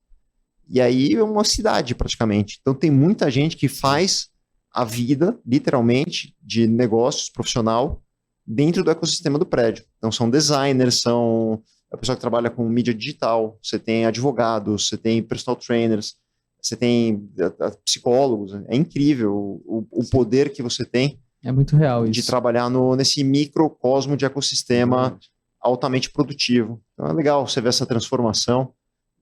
E aí é uma cidade, praticamente. Então, tem muita gente que faz a vida, literalmente, de negócios profissional dentro do ecossistema do prédio. Então, são designers, são a pessoa que trabalha com mídia digital, você tem advogados, você tem personal trainers, você tem psicólogos. É incrível o poder que você tem. É muito real isso. De trabalhar nesse microcosmo de ecossistema altamente produtivo. Então, é legal você ver essa transformação.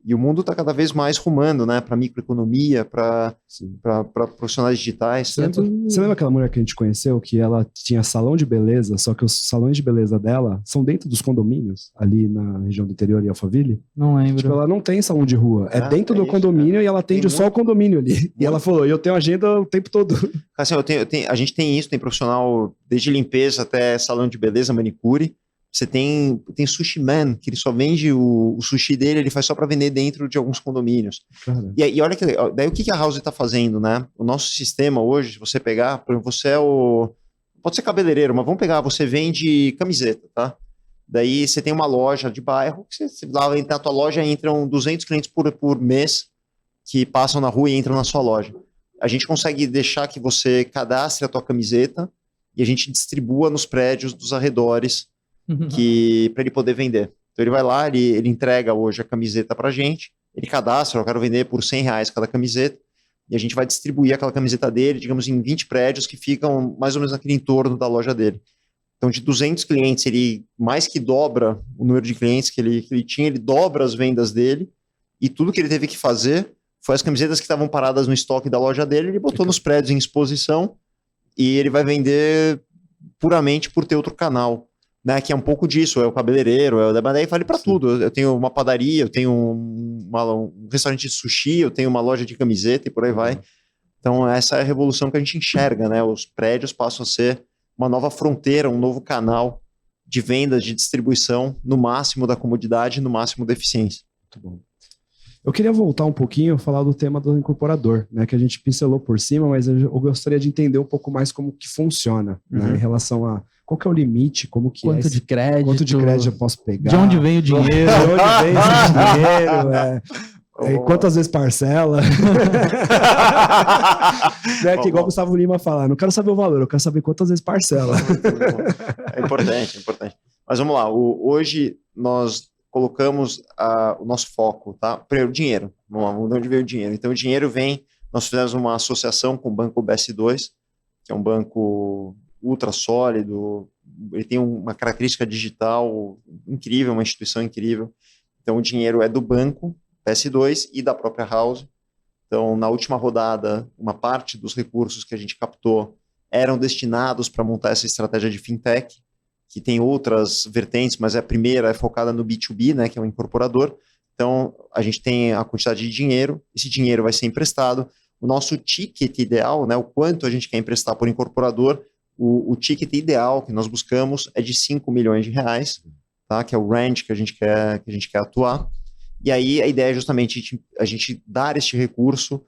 E o mundo está cada vez mais rumando, né, para microeconomia, para profissionais digitais. Você lembra aquela mulher que a gente conheceu, que ela tinha salão de beleza, só que os salões de beleza dela são dentro dos condomínios, ali na região do interior e Alphaville? Não lembro. Tipo, ela não tem salão de rua, é dentro do condomínio e ela atende só o condomínio ali. E ela falou, eu tenho agenda o tempo todo. Assim, a gente tem isso, tem profissional desde limpeza até salão de beleza, manicure. Você tem Sushi Man, que ele só vende o sushi dele, ele faz só para vender dentro de alguns condomínios. E olha que daí o que a House está fazendo, né? O nosso sistema hoje, se você pegar, por exemplo, você pode ser cabeleireiro, mas vamos pegar, você vende camiseta, tá? Daí você tem uma loja de bairro, que lá na tua loja entram 200 clientes por mês que passam na rua e entram na sua loja. A gente consegue deixar que você cadastre a tua camiseta e a gente distribua nos prédios dos arredores para ele poder vender. Então ele vai lá, ele entrega hoje a camiseta pra gente, ele cadastra, eu quero vender por R$100 cada camiseta, e a gente vai distribuir aquela camiseta dele, digamos, em 20 prédios que ficam mais ou menos naquele entorno da loja dele. Então de 200 clientes, ele mais que dobra o número de clientes que ele tinha, ele dobra as vendas dele, e tudo que ele teve que fazer foi as camisetas que estavam paradas no estoque da loja dele, ele botou nos prédios em exposição, e ele vai vender puramente por ter outro canal. Né, que é um pouco disso, é o cabeleireiro, mas daí vale para tudo. Eu tenho uma padaria, eu tenho um restaurante de sushi, eu tenho uma loja de camiseta e por aí vai. Então essa é a revolução que a gente enxerga, né? Os prédios passam a ser uma nova fronteira, um novo canal de vendas, de distribuição, no máximo da comodidade, no máximo da eficiência. Muito bom. Eu queria voltar um pouquinho, falar do tema do incorporador, né, que a gente pincelou por cima, mas eu gostaria de entender um pouco mais como que funciona, né, em relação a qual que é o limite, como que quanto de crédito, quanto de crédito eu posso pegar, de onde vem o dinheiro, de onde vem esse dinheiro, quantas vezes parcela, né, que igual o Gustavo Lima fala, não quero saber o valor, eu quero saber quantas vezes parcela. É importante, é importante. Mas vamos lá, hoje nós colocamos o nosso foco, tá? Primeiro, dinheiro. Vamos lá, de onde veio o dinheiro? Então, o dinheiro vem, nós fizemos uma associação com o Banco BS2, que é um banco ultra sólido, ele tem uma característica digital incrível, uma instituição incrível. Então, o dinheiro é do banco, BS2, e da própria House. Então, na última rodada, uma parte dos recursos que a gente captou eram destinados para montar essa estratégia de fintech, que tem outras vertentes, mas a primeira é focada no B2B, né, que é um incorporador. Então, a gente tem a quantidade de dinheiro, esse dinheiro vai ser emprestado. O nosso ticket ideal, né, o quanto a gente quer emprestar por incorporador, o ticket ideal que nós buscamos é de 5 milhões de reais, tá? Que é o range que a gente quer atuar. E aí a ideia é justamente a gente dar este recurso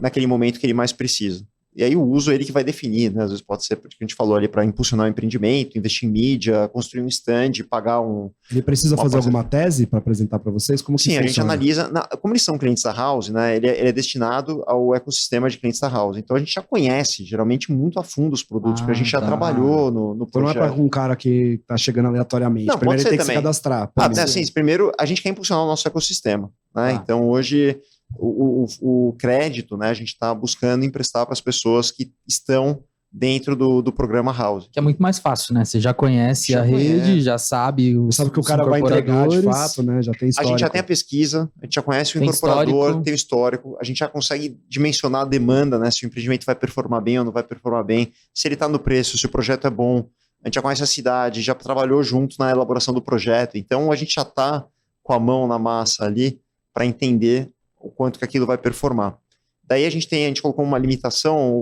naquele momento que ele mais precisa. E aí o uso é ele que vai definir, né? Às vezes pode ser, porque a gente falou ali, para impulsionar o empreendimento, investir em mídia, construir um stand, pagar um... Ele precisa fazer alguma tese para apresentar para vocês? Como que Sim, funciona? a gente analisa, como eles são clientes da House, né? Ele é destinado ao ecossistema de clientes da House. Então a gente já conhece, geralmente, muito a fundo os produtos, porque a gente já trabalhou no então projeto. não é para um cara que está chegando aleatoriamente. Não, primeiro pode ele ser tem também. que se cadastrar. Assim, primeiro a gente quer impulsionar o nosso ecossistema, né? Então hoje o crédito, né? A gente está buscando emprestar para as pessoas que estão dentro do programa House. Que é muito mais fácil, né? Você já conhece a rede, já sabe sabe que o cara vai entregar de fato, né? Já tem histórico. A gente já tem a pesquisa, a gente já conhece o incorporador, tem o histórico, a gente já consegue dimensionar a demanda, né? Se o empreendimento vai performar bem ou não vai performar bem, se ele está no preço, se o projeto é bom. A gente já conhece a cidade, já trabalhou junto na elaboração do projeto. Então, a gente já está com a mão na massa ali para entender o quanto que aquilo vai performar. Daí a gente colocou uma limitação,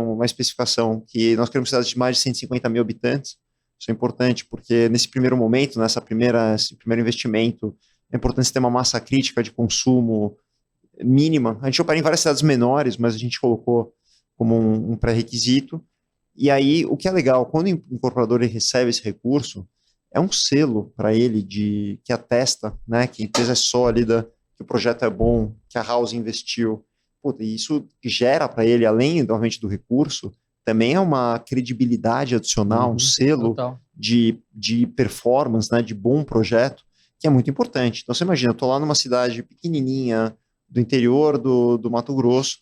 uma especificação, que nós queremos cidades de mais de 150 mil habitantes. Isso é importante, porque nesse primeiro momento, esse primeiro investimento, é importante ter uma massa crítica de consumo mínima. A gente opera em várias cidades menores, mas a gente colocou como um pré-requisito. E aí, o que é legal, quando o incorporador recebe esse recurso, é um selo para ele que atesta, né, que a empresa é sólida, que o projeto é bom, que a House investiu. Puta, e isso gera para ele, além, novamente, do recurso, também é uma credibilidade adicional, um selo de performance, né, de bom projeto, que é muito importante. Então, você imagina, eu estou lá numa cidade pequenininha, do interior do Mato Grosso,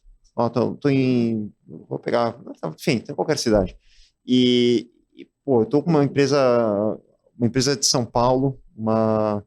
vou pegar, enfim, tem qualquer cidade. Eu estou com uma empresa de São Paulo, uma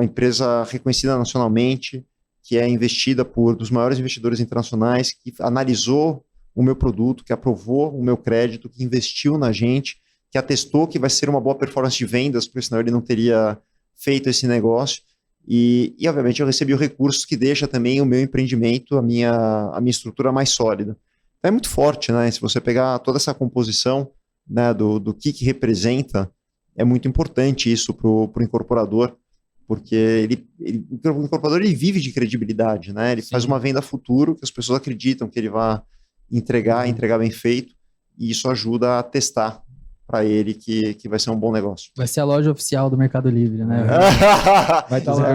empresa reconhecida nacionalmente, que é investida por dos maiores investidores internacionais, que analisou o meu produto, que aprovou o meu crédito, que investiu na gente, que atestou que vai ser uma boa performance de vendas, porque senão ele não teria feito esse negócio. E obviamente, eu recebi os recursos que deixa também o meu empreendimento, a minha estrutura mais sólida. Então, é muito forte, né? Se você pegar toda essa composição, né, do que representa, é muito importante isso para o incorporador, porque o incorporador ele vive de credibilidade, né? Ele faz uma venda futuro que as pessoas acreditam que ele vai entregar bem feito, e isso ajuda a testar para ele que vai ser um bom negócio. Vai ser a loja oficial do Mercado Livre, né? Vai estar lá.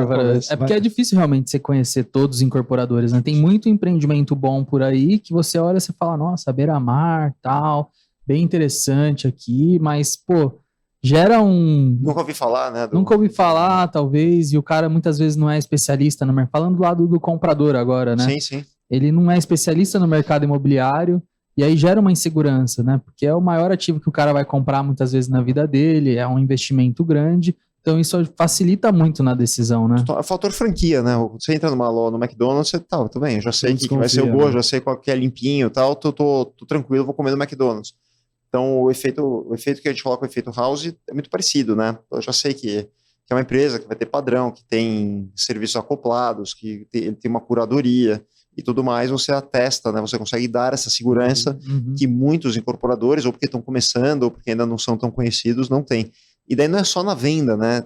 É porque é difícil realmente você conhecer todos os incorporadores, né? Tem muito empreendimento bom por aí que você olha e você fala, nossa, beira-mar, tal, bem interessante aqui, mas, pô, gera um... Nunca ouvi falar, né? Nunca ouvi falar, talvez, e o cara muitas vezes não é especialista no mercado. Falando do lado do comprador agora, né? Sim, sim. Ele não é especialista no mercado imobiliário, e aí gera uma insegurança, né? Porque é o maior ativo que o cara vai comprar muitas vezes na vida dele, é um investimento grande, então isso facilita muito na decisão, né? É o fator franquia, né? Você entra no McDonald's, você tá, tudo bem, eu já sei que vai ser o gosto, já sei qual que é limpinho e tal, tô tranquilo, vou comer no McDonald's. Então, o efeito que a gente coloca, o efeito House, é muito parecido, né? Eu já sei que é uma empresa que vai ter padrão, que tem serviços acoplados, que tem uma curadoria e tudo mais, você atesta, né? Você consegue dar essa segurança que muitos incorporadores, ou porque estão começando, ou porque ainda não são tão conhecidos, não têm. E daí não é só na venda, né?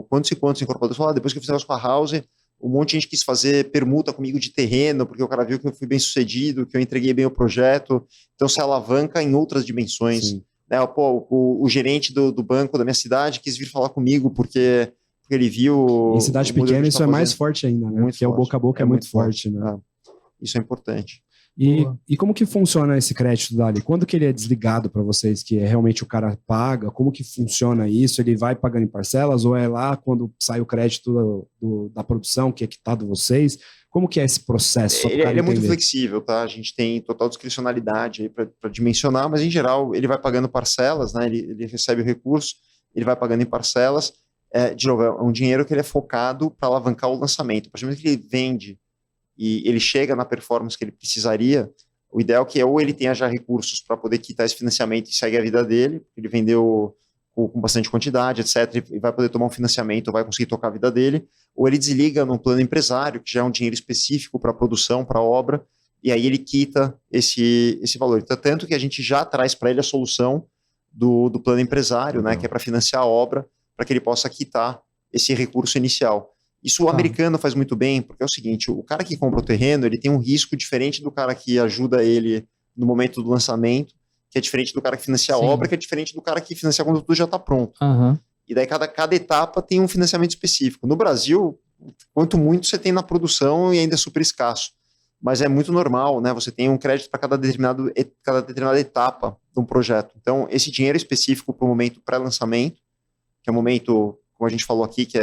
Quantos incorporadores falaram, depois que eu fiz negócio com a House, um monte de gente quis fazer permuta comigo de terreno, porque o cara viu que eu fui bem sucedido, que eu entreguei bem o projeto, então se alavanca em outras dimensões. Né? O gerente do banco da minha cidade quis vir falar comigo, porque ele viu... Em cidade pequena isso é mais forte ainda, né? Porque o boca a boca é muito forte, né? Isso é importante. E como que funciona esse crédito dali? Quando que ele é desligado para vocês, que é realmente o cara paga? Como que funciona isso? Ele vai pagando em parcelas ou é lá quando sai o crédito da produção, que é quitado vocês? Como que é esse processo? Ele é muito flexível, tá? A gente tem total discricionalidade aí para dimensionar, mas em geral ele vai pagando parcelas, né? Ele recebe o recurso, ele vai pagando em parcelas. De novo, é um dinheiro que ele é focado para alavancar o lançamento. A partir do momento que ele vende e ele chega na performance que ele precisaria, o ideal é que ou ele tenha já recursos para poder quitar esse financiamento e segue a vida dele, ele vendeu com bastante quantidade, etc., e vai poder tomar um financiamento, vai conseguir tocar a vida dele, ou ele desliga num plano empresário, que já é um dinheiro específico para a produção, para a obra, e aí ele quita esse valor. Então, tanto que a gente já traz para ele a solução do plano empresário, né, que é para financiar a obra, para que ele possa quitar esse recurso inicial. Isso o americano faz muito bem, porque é o seguinte, o cara que compra o terreno, ele tem um risco diferente do cara que ajuda ele no momento do lançamento, que é diferente do cara que financia a obra, que é diferente do cara que financia quando tudo já está pronto. E daí cada etapa tem um financiamento específico. No Brasil, quanto muito você tem na produção e ainda é super escasso. Mas é muito normal, né? Você tem um crédito para cada determinada etapa de um projeto. Então, esse dinheiro específico para o momento pré-lançamento, que é um momento, como a gente falou aqui, que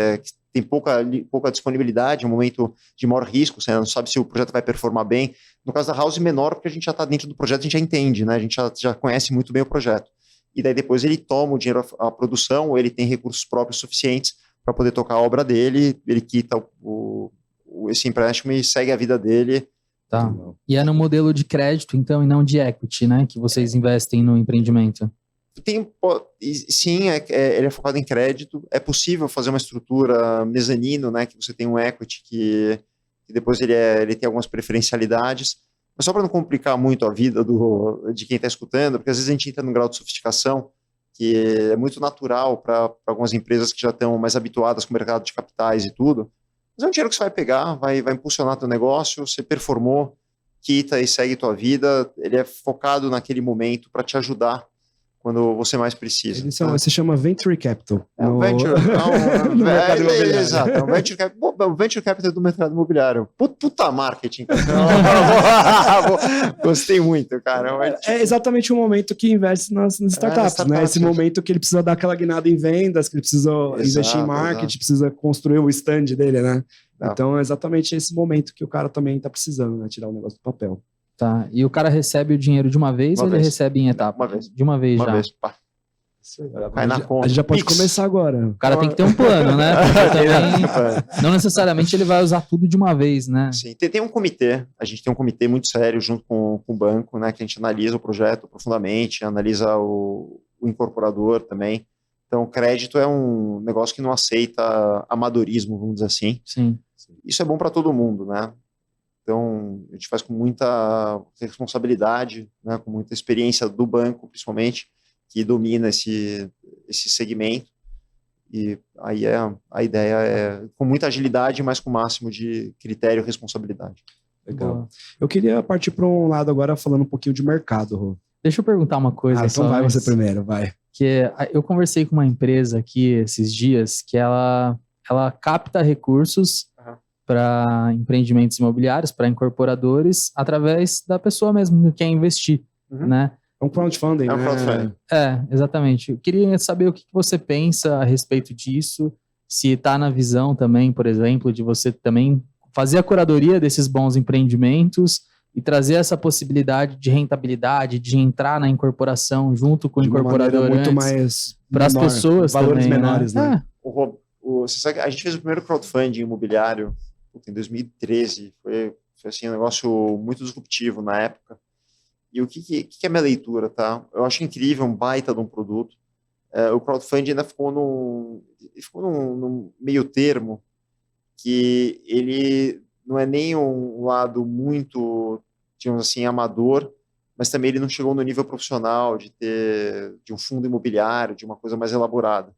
tem pouca disponibilidade, é um momento de maior risco, você não sabe se o projeto vai performar bem. No caso da House, menor, porque a gente já está dentro do projeto, a gente já entende, né? A gente já conhece muito bem o projeto. E daí depois ele toma o dinheiro à produção, ou ele tem recursos próprios suficientes para poder tocar a obra dele, ele quita esse empréstimo e segue a vida dele. Tá. E é no modelo de crédito, então, e não de equity, né? Que vocês investem no empreendimento. Sim, ele é focado em crédito. É possível fazer uma estrutura mezanino, né? Que você tem um equity que depois ele tem algumas preferencialidades. Mas só para não complicar muito a vida de quem está escutando, porque às vezes a gente entra num grau de sofisticação que é muito natural para algumas empresas que já estão mais habituadas com o mercado de capitais e tudo. Mas é um dinheiro que você vai pegar, vai impulsionar teu negócio, você performou, quita e segue tua vida. Ele é focado naquele momento para te ajudar quando você mais precisa. Ele se chama Venture Capital. É um Venture... Exato, é um Venture Capital do mercado imobiliário. Puta marketing. Gostei muito, cara. É exatamente o momento que investe nas startups, né? Esse momento que ele precisa dar aquela guinada em vendas, que ele precisa investir em marketing, precisa construir o stand dele, né? Então é exatamente esse momento que o cara também está precisando, né? Tirar o negócio do papel. Tá, e o cara recebe o dinheiro de uma vez ou ele recebe em etapa? Uma vez. De uma vez já. Uma vez, pá. Vai na conta. A gente já pode começar agora. O cara tem que ter um plano, né? Também, não necessariamente ele vai usar tudo de uma vez, né? Sim, tem um comitê, a gente tem um comitê muito sério junto com o banco, né? Que a gente analisa o projeto profundamente, analisa o incorporador também. Então, o crédito é um negócio que não aceita amadorismo, vamos dizer assim. Sim. Isso é bom para todo mundo, né? Então, a gente faz com muita responsabilidade, né, com muita experiência do banco, principalmente, que domina esse segmento. E aí a ideia é com muita agilidade, mas com o máximo de critério e responsabilidade. Legal. Boa. Eu queria partir para um lado agora, falando um pouquinho de mercado, Rô. Deixa eu perguntar uma coisa. Então vai você primeiro, vai. Que eu conversei com uma empresa aqui esses dias que ela capta recursos para empreendimentos imobiliários, para incorporadores, através da pessoa mesmo que quer investir, né? É um crowdfunding, um crowdfunding. Exatamente. Eu queria saber o que você pensa a respeito disso, se está na visão também, por exemplo, de você também fazer a curadoria desses bons empreendimentos e trazer essa possibilidade de rentabilidade, de entrar na incorporação junto com o incorporador muito mais para as pessoas valores também, menores, né? Você sabe, a gente fez o primeiro crowdfunding imobiliário em 2013, foi assim, um negócio muito disruptivo na época. E o que é a minha leitura, tá? Eu acho incrível, um baita de um produto. O crowdfunding ainda ficou num meio termo, que ele não é nem um lado muito, digamos assim, amador, mas também ele não chegou no nível profissional de um fundo imobiliário, de uma coisa mais elaborada.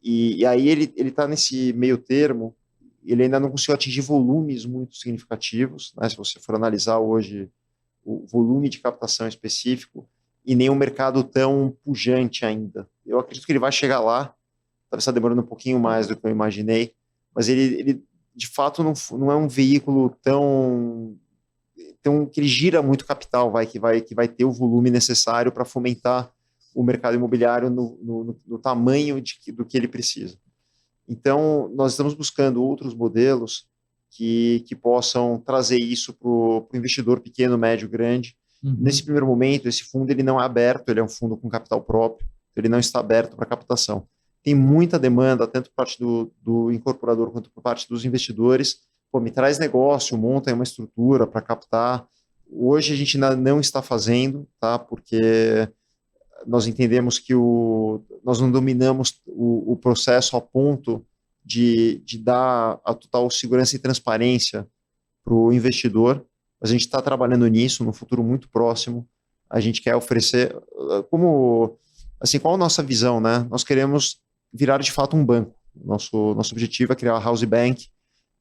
E aí ele está nesse meio termo. Ele ainda não conseguiu atingir volumes muito significativos, né? Se você for analisar hoje o volume de captação específico, e nem um mercado tão pujante ainda. Eu acredito que ele vai chegar lá, talvez está demorando um pouquinho mais do que eu imaginei, mas ele de fato não é um veículo tão que ele gira muito capital, que vai ter o volume necessário para fomentar o mercado imobiliário no tamanho do que ele precisa. Então, nós estamos buscando outros modelos que possam trazer isso para o investidor pequeno, médio, grande. Nesse primeiro momento, esse fundo ele não é aberto, ele é um fundo com capital próprio, ele não está aberto para captação. Tem muita demanda, tanto por parte do incorporador quanto por parte dos investidores. Pô, me traz negócio, monta uma estrutura para captar. Hoje a gente ainda não está fazendo, tá? Porque nós entendemos que nós não dominamos o processo ao ponto de dar a total segurança e transparência para o investidor. A gente está trabalhando nisso no futuro muito próximo. A gente quer oferecer, qual a nossa visão, né? Nós queremos virar de fato um banco. Nosso objetivo é criar a House Bank,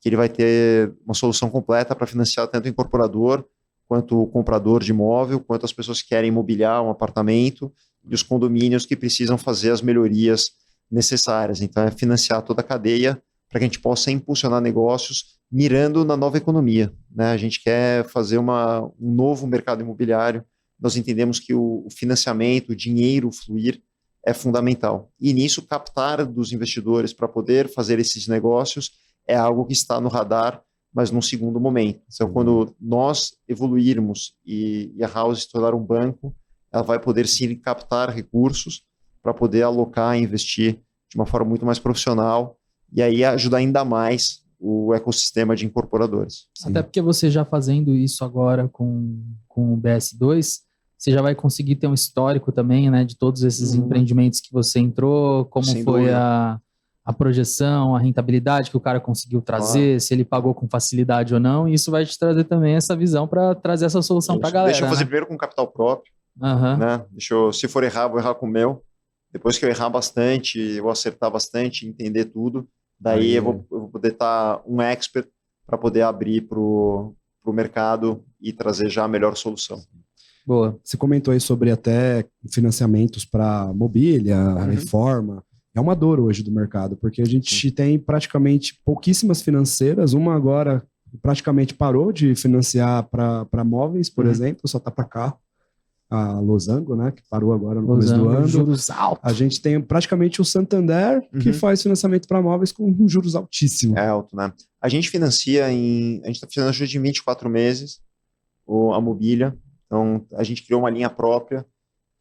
que ele vai ter uma solução completa para financiar tanto o incorporador, quanto o comprador de imóvel, quanto as pessoas que querem imobiliar um apartamento e os condomínios que precisam fazer as melhorias necessárias. Então, é financiar toda a cadeia para que a gente possa impulsionar negócios mirando na nova economia, né? A gente quer fazer um novo mercado imobiliário. Nós entendemos que o financiamento, o dinheiro fluir é fundamental. E nisso, captar dos investidores para poder fazer esses negócios é algo que está no radar, mas num segundo momento. Então, quando nós evoluirmos e a House se tornar um banco, ela vai poder sim captar recursos para poder alocar e investir de uma forma muito mais profissional e aí ajudar ainda mais o ecossistema de incorporadores. Sim. Até porque você já fazendo isso agora com o BS2, você já vai conseguir ter um histórico também, né, de todos esses empreendimentos que você entrou, como Sem foi dúvida. a projeção, a rentabilidade que o cara conseguiu trazer, se ele pagou com facilidade ou não, e isso vai te trazer também essa visão para trazer essa solução para a galera. Deixa eu fazer né? primeiro com capital próprio, né? Se for errar, vou errar com o meu. Depois que eu errar bastante, eu vou acertar bastante, entender tudo, daí eu vou poder estar um expert para poder abrir para o mercado e trazer já a melhor solução. Boa. Você comentou aí sobre até financiamentos para mobília, reforma. É uma dor hoje do mercado, porque a gente tem praticamente pouquíssimas financeiras. Uma agora praticamente parou de financiar para móveis, por exemplo, só está para carro. A Losango, né, que parou agora no começo do ano. Juros altos. A gente tem praticamente o Santander, que faz financiamento para móveis com juros altíssimos. É alto, né? A gente financia a gente está financiando de 24 meses a mobília. Então, a gente criou uma linha própria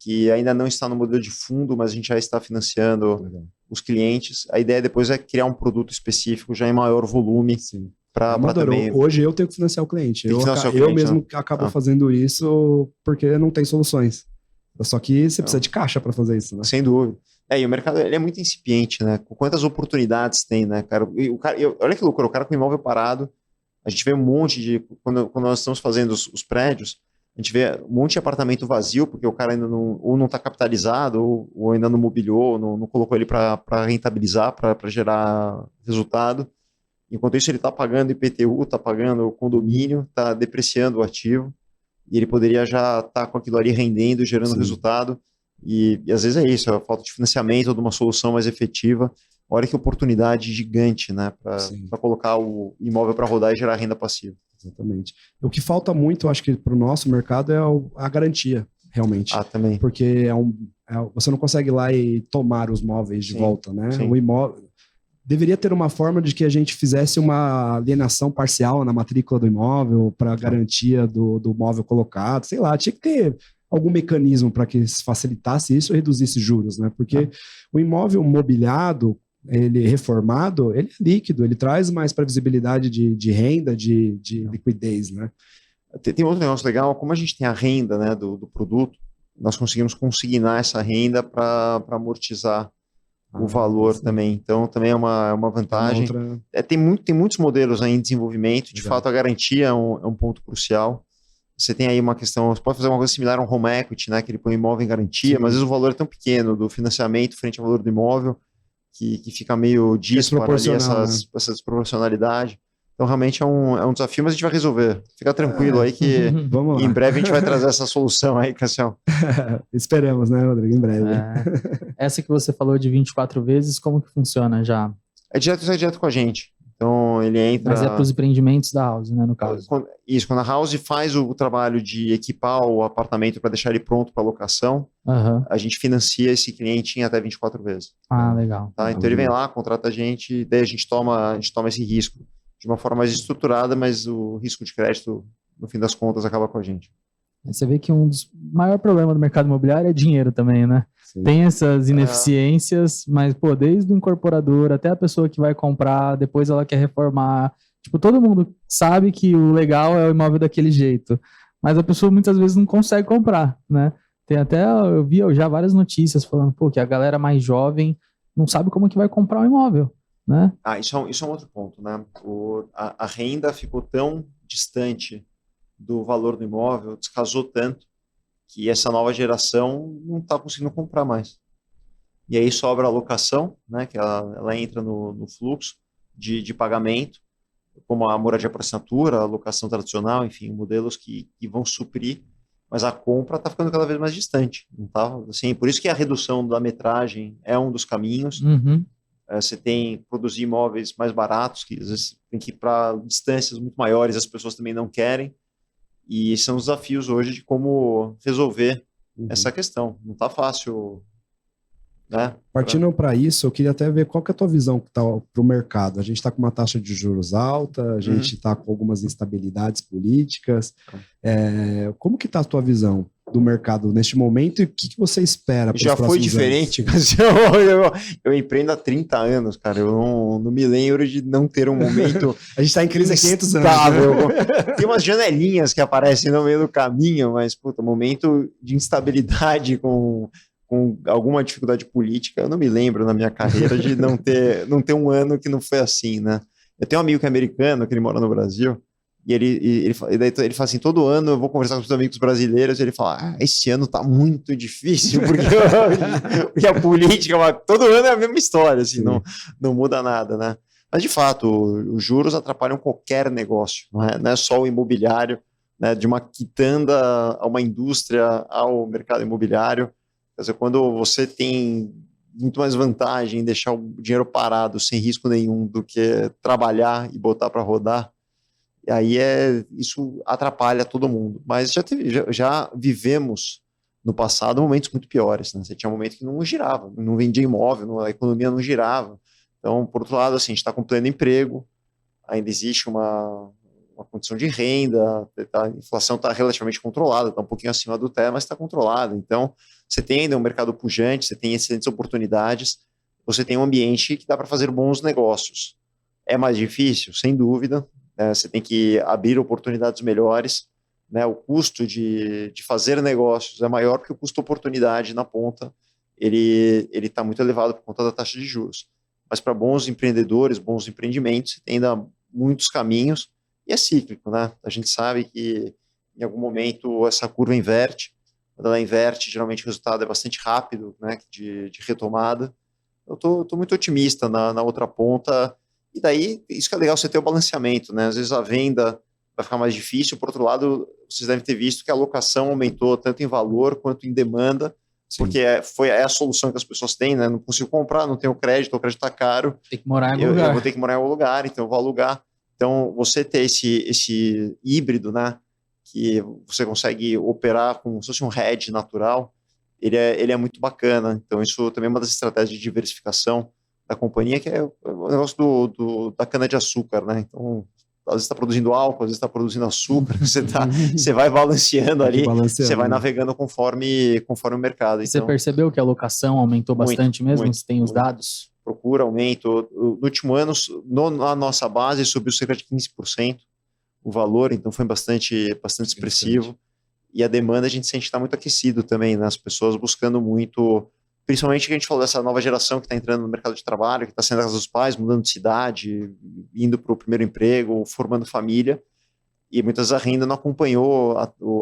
que ainda não está no modelo de fundo, mas a gente já está financiando os clientes. A ideia depois é criar um produto específico já em maior volume. Para também... Hoje eu tenho que financiar o cliente. Eu mesmo acabo fazendo isso porque não tem soluções. Só que você precisa de caixa para fazer isso, né? Sem dúvida. E o mercado ele é muito incipiente, né? Quantas oportunidades tem, né, cara? Olha que loucura, o cara com imóvel parado, a gente vê um monte de... Quando nós estamos fazendo os prédios, a gente vê um monte de apartamento vazio, porque o cara ainda não está capitalizado, ou ainda não mobiliou, não colocou ele para rentabilizar, para gerar resultado. Enquanto isso, ele está pagando IPTU, está pagando condomínio, está depreciando o ativo, e ele poderia já estar com aquilo ali rendendo, gerando resultado. E às vezes é isso, a falta de financiamento, de uma solução mais efetiva. Olha que oportunidade gigante, né, para colocar o imóvel para rodar e gerar renda passiva. Exatamente. O que falta muito, acho que para o nosso mercado é a garantia, realmente. Também. Porque você não consegue ir lá e tomar os móveis de volta, né? O imóvel deveria ter uma forma de que a gente fizesse uma alienação parcial na matrícula do imóvel para garantia do móvel colocado, sei lá, tinha que ter algum mecanismo para que facilitasse isso e reduzisse juros, né? Porque o imóvel mobiliado, ele reformado, ele é líquido, ele traz mais previsibilidade de renda, de liquidez, né? Tem outro negócio legal, como a gente tem a renda, né, do produto, nós conseguimos consignar essa renda para amortizar o valor também. Então, também é uma vantagem. Tem muitos modelos aí em desenvolvimento. De fato, a garantia é um ponto crucial. Você tem aí uma questão, você pode fazer uma coisa similar a um home equity, né, que ele põe o imóvel em garantia, mas às vezes o valor é tão pequeno do financiamento frente ao valor do imóvel que fica meio disparo ali, essa desproporcionalidade. Então, realmente é um desafio, mas a gente vai resolver. Fica tranquilo aí que em breve a gente vai trazer essa solução aí, Cassião. Esperamos, né, Rodrigo? Em breve. Essa que você falou de 24 vezes, como que funciona já? Sai direto com a gente. Então, ele entra... Mas é para os empreendimentos da House, né, no caso? Quando a House faz o trabalho de equipar o apartamento para deixar ele pronto para locação, a gente financia esse cliente em até 24 vezes. Legal. Tá? Então, ele vem lá, contrata a gente, daí a gente toma esse risco de uma forma mais estruturada, mas o risco de crédito, no fim das contas, acaba com a gente. Você vê que um dos maiores problemas do mercado imobiliário é dinheiro também, né? Sim. Tem essas ineficiências, mas, desde o incorporador até a pessoa que vai comprar, depois ela quer reformar. Todo mundo sabe que o legal é o imóvel daquele jeito, mas a pessoa muitas vezes não consegue comprar, né? Eu vi já várias notícias falando, pô, que a galera mais jovem não sabe como que vai comprar um imóvel, né? Isso é um outro ponto, né? A renda ficou tão distante do valor do imóvel, descasou tanto, que essa nova geração não está conseguindo comprar mais. E aí sobra a locação, né? Que ela entra no fluxo de pagamento, como a moradia por assinatura, a locação tradicional, enfim, modelos que vão suprir, mas a compra está ficando cada vez mais distante. Não tá, assim, por isso que a redução da metragem é um dos caminhos. Uhum. Você tem que produzir imóveis mais baratos, que às vezes tem que ir para distâncias muito maiores, as pessoas também não querem, e são os desafios hoje de como resolver essa questão. Não está fácil, né? Partindo para isso, eu queria até ver qual que é a tua visão para o mercado. A gente está com uma taxa de juros alta, a gente está com algumas instabilidades políticas. Como que está a tua visão do mercado neste momento e o que você espera para os próximos foi diferente, anos? mas eu empreendo há 30 anos, cara. Eu não me lembro de não ter um momento. A gente está em crise há 500 anos. Né? Tem umas janelinhas que aparecem no meio do caminho, mas, puta, momento de instabilidade com alguma dificuldade política, eu não me lembro na minha carreira de não ter um ano que não foi assim, né? Eu tenho um amigo que é americano, que ele mora no Brasil, e ele fala assim, todo ano eu vou conversar com os amigos brasileiros, e ele fala, esse ano tá muito difícil, porque a política, todo ano é a mesma história, assim, não muda nada, né? Mas, de fato, os juros atrapalham qualquer negócio, não é só o imobiliário, né? De uma quitanda a uma indústria ao mercado imobiliário. Quer dizer, quando você tem muito mais vantagem em deixar o dinheiro parado sem risco nenhum do que trabalhar e botar para rodar, e aí isso atrapalha todo mundo. Mas já vivemos no passado momentos muito piores, né? Você tinha um momento que não girava, não vendia imóvel, a economia não girava. Então, por outro lado, assim, a gente está com pleno emprego, ainda existe uma condição de renda, a inflação está relativamente controlada, está um pouquinho acima do teto, mas está controlada. Então, você tem ainda um mercado pujante, você tem excelentes oportunidades, você tem um ambiente que dá para fazer bons negócios. É mais difícil? Sem dúvida. Você tem que abrir oportunidades melhores. Né? O custo de fazer negócios é maior porque o custo-oportunidade na ponta ele está muito elevado por conta da taxa de juros. Mas para bons empreendedores, bons empreendimentos, você tem ainda muitos caminhos. E é cíclico, né? A gente sabe que em algum momento essa curva inverte. Quando ela inverte, geralmente o resultado é bastante rápido, né? De retomada. Eu tô muito otimista na outra ponta. E daí, isso que é legal, você ter o balanceamento, né? Às vezes a venda vai ficar mais difícil. Por outro lado, vocês devem ter visto que a locação aumentou tanto em valor quanto em demanda. Sim. Porque é a solução que as pessoas têm, né? Não consigo comprar, não tenho crédito, o crédito está caro. Tem que morar em algum lugar. Eu vou ter que morar em algum lugar, então eu vou alugar. Então, você ter esse híbrido, né, que você consegue operar como se fosse um hedge natural, ele é muito bacana. Então, isso também é uma das estratégias de diversificação da companhia, que é o negócio da cana-de-açúcar, né? Então, às vezes está produzindo álcool, às vezes está produzindo açúcar, você vai balanceando ali, você vai navegando conforme o mercado. Você percebeu que a locação aumentou bastante mesmo? Você tem os dados? Procura aumento. No último ano, na nossa base, subiu cerca de 15% o valor, então foi bastante expressivo. E a demanda a gente sente que está muito aquecido também, né? As pessoas buscando muito, principalmente que a gente falou dessa nova geração que está entrando no mercado de trabalho, que está saindo da casa dos pais, mudando de cidade, indo para o primeiro emprego, formando família, e muitas vezes a renda não acompanhou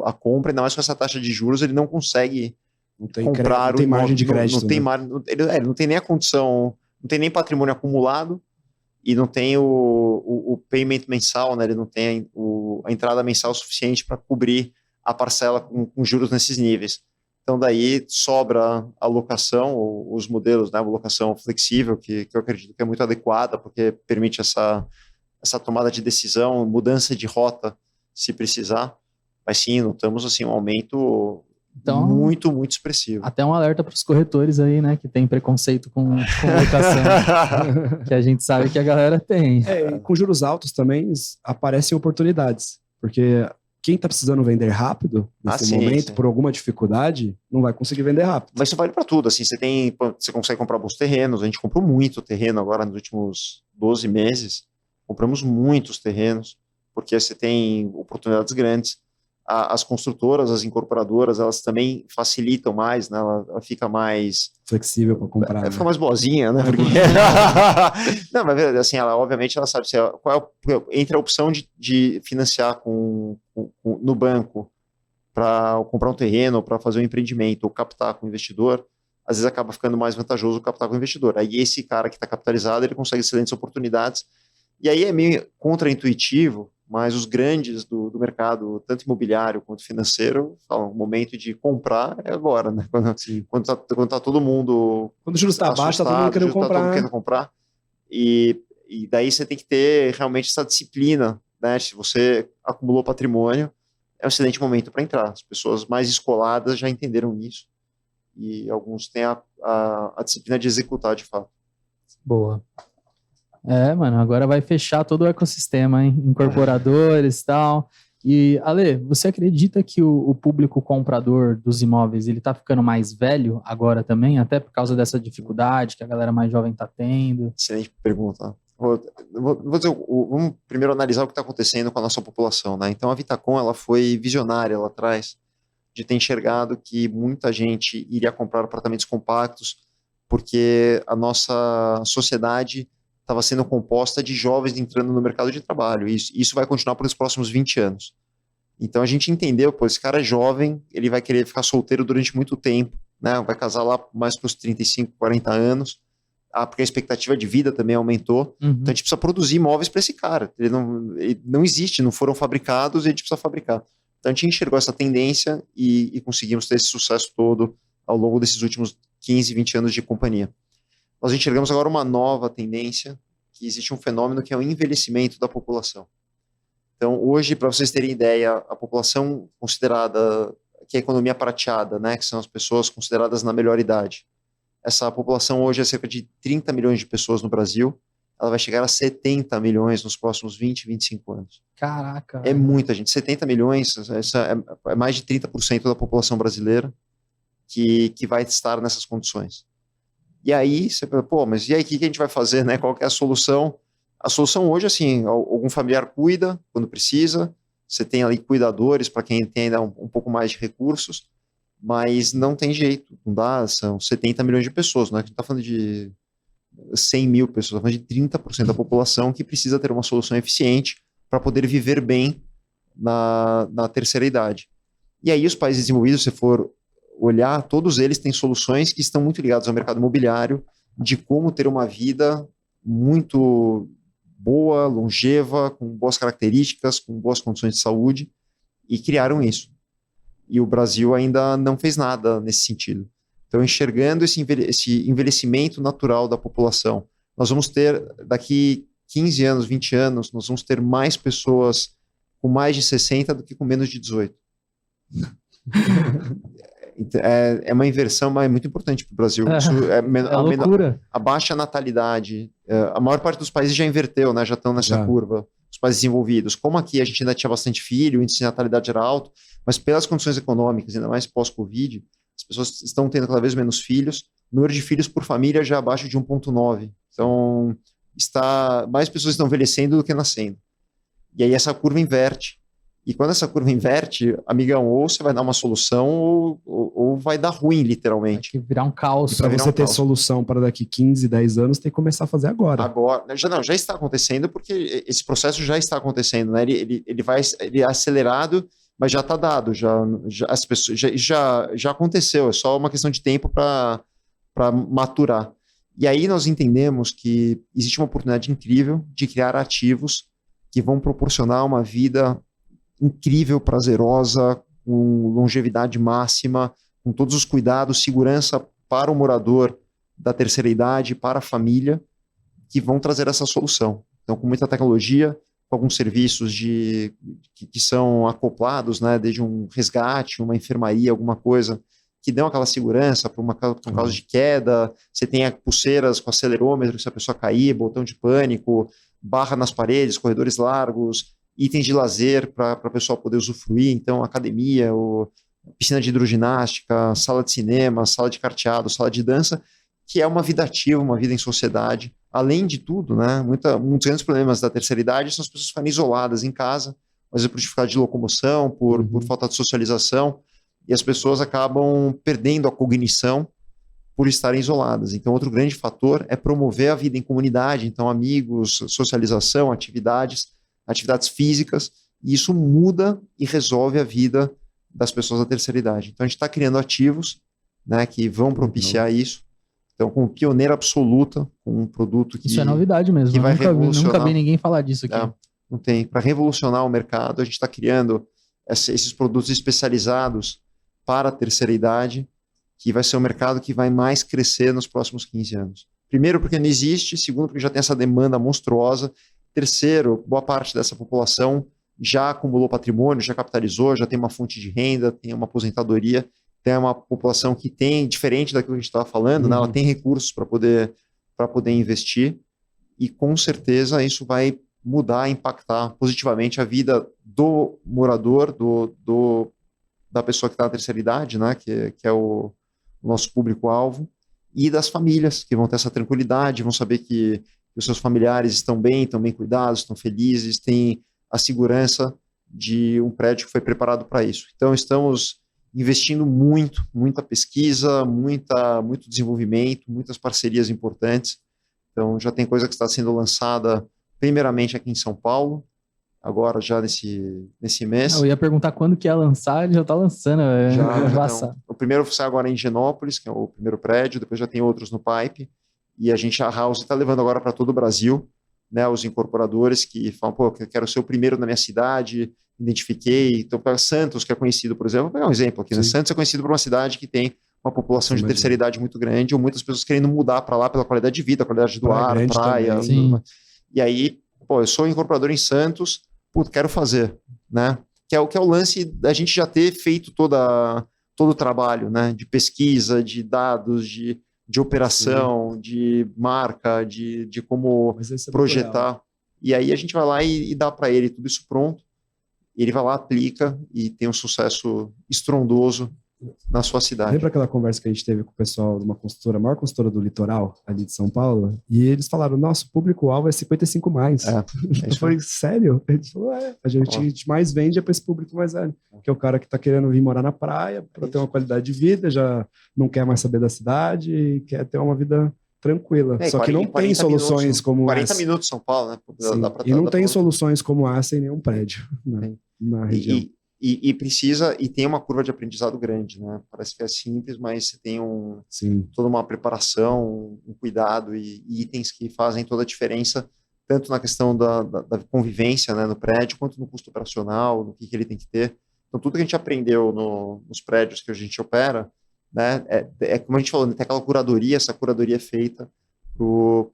a compra, ainda mais com essa taxa de juros, ele não consegue comprar, não tem margem de crédito. Ele não tem nem a condição, não tem nem patrimônio acumulado e não tem o payment mensal, né? Ele não tem a entrada mensal suficiente para cobrir a parcela com juros nesses níveis. Então, daí sobra a locação, os modelos, né? A locação flexível, que eu acredito que é muito adequada, porque permite essa tomada de decisão, mudança de rota, se precisar. Mas sim, notamos assim, um aumento muito, muito expressivo. Até um alerta para os corretores aí, né, que tem preconceito com locação, que a gente sabe que a galera tem. E com juros altos também aparecem oportunidades, porque quem está precisando vender rápido nesse momento, por alguma dificuldade, não vai conseguir vender rápido. Mas isso vale para tudo, assim, você consegue comprar bons terrenos, a gente comprou muito terreno agora nos últimos 12 meses, compramos muitos terrenos, porque você tem oportunidades grandes. As construtoras, as incorporadoras, elas também facilitam mais, né? Ela fica mais... flexível para comprar. Fica mais boazinha, né? Porque... Não, mas assim, obviamente ela sabe entre a opção de financiar no banco para comprar um terreno, para fazer um empreendimento, ou captar com o investidor, às vezes acaba ficando mais vantajoso captar com o investidor. Aí esse cara que está capitalizado, ele consegue excelentes oportunidades. E aí é meio contraintuitivo, mas os grandes do mercado, tanto imobiliário quanto financeiro, falam, o momento de comprar é agora, né? Quando tá todo mundo... Quando o juros está baixo, está todo mundo querendo comprar. Todo mundo querendo comprar. E daí você tem que ter realmente essa disciplina, né? Se você acumulou patrimônio, é um excelente momento para entrar. As pessoas mais escoladas já entenderam isso. E alguns têm a disciplina de executar de fato. Boa. Mano, agora vai fechar todo o ecossistema, hein? Incorporadores e tal. E, Ale, você acredita que o público comprador dos imóveis, ele tá ficando mais velho agora também, até por causa dessa dificuldade que a galera mais jovem tá tendo? Excelente pergunta. Vamos primeiro analisar o que está acontecendo com a nossa população, né? Então, a Vitacom, ela foi visionária lá atrás, de ter enxergado que muita gente iria comprar apartamentos compactos, porque a nossa sociedade estava sendo composta de jovens entrando no mercado de trabalho. Isso vai continuar pelos próximos 20 anos. Então a gente entendeu, esse cara é jovem, ele vai querer ficar solteiro durante muito tempo, né? Vai casar lá mais para os 35, 40 anos, porque a expectativa de vida também aumentou. Então a gente precisa produzir imóveis para esse cara. Ele não existe, não foram fabricados, e a gente precisa fabricar. Então a gente enxergou essa tendência e conseguimos ter esse sucesso todo ao longo desses últimos 15, 20 anos de companhia. Nós enxergamos agora uma nova tendência, que existe um fenômeno que é o envelhecimento da população. Então, hoje, para vocês terem ideia, a população considerada, que é a economia prateada, né, que são as pessoas consideradas na melhor idade, essa população hoje é cerca de 30 milhões de pessoas no Brasil, ela vai chegar a 70 milhões nos próximos 20, 25 anos. Caraca! É muita gente, 70 milhões, é mais de 30% da população brasileira que vai estar nessas condições. E aí, você pensa, mas e aí, o que a gente vai fazer, né? Qual que é a solução? A solução hoje, assim, algum familiar cuida quando precisa, você tem ali cuidadores para quem tem ainda um pouco mais de recursos, mas não tem jeito, não dá, são 70 milhões de pessoas, não é que a gente está falando de 100 mil pessoas, está falando de 30% da população que precisa ter uma solução eficiente para poder viver bem na terceira idade. E aí, os países desenvolvidos, se for olhar, todos eles têm soluções que estão muito ligadas ao mercado imobiliário, de como ter uma vida muito boa, longeva, com boas características, com boas condições de saúde, e criaram isso. E o Brasil ainda não fez nada nesse sentido. Então, enxergando esse envelhecimento natural da população, nós vamos ter, daqui 15 anos, 20 anos, nós vamos ter mais pessoas com mais de 60 do que com menos de 18. É uma inversão muito importante para o Brasil. Isso loucura. A baixa natalidade, a maior parte dos países já inverteu, né? Já estão nessa curva, os países desenvolvidos. Como aqui a gente ainda tinha bastante filho, o índice de natalidade era alto, mas pelas condições econômicas, ainda mais pós-Covid, as pessoas estão tendo cada vez menos filhos, o número de filhos por família já abaixo de 1,9. Então, mais pessoas estão envelhecendo do que nascendo. E aí essa curva inverte. E quando essa curva inverte, amigão, ou você vai dar uma solução ou vai dar ruim, literalmente. Vai virar um caos. Para você ter solução para daqui 15, 10 anos, tem que começar a fazer agora. Já está acontecendo, porque esse processo já está acontecendo, né? Ele é acelerado, mas já está dado, as pessoas, já aconteceu, é só uma questão de tempo para maturar. E aí nós entendemos que existe uma oportunidade incrível de criar ativos que vão proporcionar uma vida incrível, prazerosa, com longevidade máxima, com todos os cuidados, segurança para o morador da terceira idade, para a família, que vão trazer essa solução. Então, com muita tecnologia, com alguns serviços que são acoplados, né, desde um resgate, uma enfermaria, alguma coisa, que dão aquela segurança por um caso de queda, você tem pulseiras com acelerômetro, se a pessoa cair, botão de pânico, barra nas paredes, corredores largos, itens de lazer para a pessoa poder usufruir, então academia, piscina de hidroginástica, sala de cinema, sala de carteado, sala de dança, que é uma vida ativa, uma vida em sociedade. Além de tudo, né, muitos grandes problemas da terceira idade são as pessoas ficarem isoladas em casa, às vezes por dificuldade de locomoção, por falta de socialização, e as pessoas acabam perdendo a cognição por estarem isoladas. Então, outro grande fator é promover a vida em comunidade, então amigos, socialização, atividades físicas, e isso muda e resolve a vida das pessoas da terceira idade. Então, a gente está criando ativos, né, que vão propiciar isso. Então, com pioneira absoluta, com um produto que... Isso é novidade mesmo. Que vai nunca vi ninguém falar disso aqui. Não tem. Para revolucionar o mercado, a gente está criando esses produtos especializados para a terceira idade, que vai ser o mercado que vai mais crescer nos próximos 15 anos. Primeiro, porque não existe. Segundo, porque já tem essa demanda monstruosa. Terceiro, boa parte dessa população já acumulou patrimônio, já capitalizou, já tem uma fonte de renda, tem uma aposentadoria, tem uma população que tem, diferente daquilo que a gente estava falando, né? Ela tem recursos para poder investir, e com certeza isso vai mudar, impactar positivamente a vida do morador, da pessoa que está na terceira idade, né? que é o nosso público-alvo, e das famílias, que vão ter essa tranquilidade, vão saber que os seus familiares estão bem cuidados, estão felizes, têm a segurança de um prédio que foi preparado para isso. Então, estamos investindo muita pesquisa, muito desenvolvimento, muitas parcerias importantes. Então, já tem coisa que está sendo lançada primeiramente aqui em São Paulo, agora já nesse mês. Eu ia perguntar quando que ia lançar, ele já está lançando. Então, o primeiro sai agora em Higienópolis, que é o primeiro prédio, depois já tem outros no pipe, e a House está levando agora para todo o Brasil, né, os incorporadores que falam, pô, eu quero ser o primeiro na minha cidade, identifiquei. Então, para Santos, que é conhecido, por exemplo, vou pegar um exemplo aqui, né? Santos é conhecido por uma cidade que tem uma população de terceira idade muito grande, ou muitas pessoas querendo mudar para lá pela qualidade de vida, qualidade do ar, praia. E aí, pô, eu sou incorporador em Santos, puto, quero fazer, né? Que é o lance da gente já ter feito todo o trabalho, né? De pesquisa, de dados, de operação, de marca, de como projetar. E aí a gente vai lá e dá para ele tudo isso pronto. Ele vai lá, aplica e tem um sucesso estrondoso na sua cidade. Lembra aquela conversa que a gente teve com o pessoal de uma consultora, a maior consultora do litoral, ali de São Paulo? E eles falaram, nosso público-alvo é 55 mais. Eu falei, sério? Eles falaram, a gente mais vende é para esse público mais velho, que é o cara que está querendo vir morar na praia para ter uma qualidade de vida, já não quer mais saber da cidade e quer ter uma vida tranquila. Só que não tem soluções como 40 minutos São Paulo, né? E não tem soluções como essa em nenhum prédio, né? Na região. E precisa, e tem uma curva de aprendizado grande, né? Parece que é simples, mas você tem toda uma preparação, um cuidado e itens que fazem toda a diferença, tanto na questão da convivência, né, no prédio, quanto no custo operacional, no que ele tem que ter. Então, tudo que a gente aprendeu nos prédios que a gente opera, né, é como a gente falou, tem aquela curadoria, essa curadoria é feita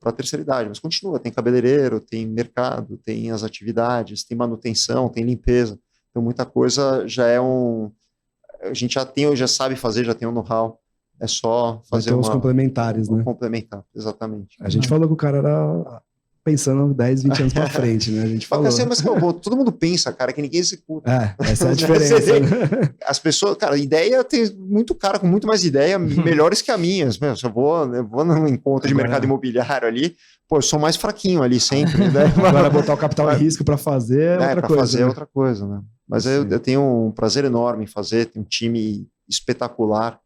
para a terceira idade, mas continua, tem cabeleireiro, tem mercado, tem as atividades, tem manutenção, tem limpeza. Então, muita coisa já é a gente já sabe fazer, já tem um know-how. É só fazer uns complementares, né? Complementar, exatamente. A gente falou que o cara era pensando 10, 20 anos pra frente, né? A gente falou. Mas todo mundo pensa, cara, que ninguém executa. Essa é a diferença. Né? As pessoas, cara, ideia tem muito cara com muito mais ideia, melhores que a minha. Meu, se eu vou num encontro de mercado imobiliário ali, pô, eu sou mais fraquinho ali sempre. Né? Agora botar o capital em risco para fazer é outra coisa. É outra coisa, né? Mas eu tenho um prazer enorme em fazer, tenho um time espetacular,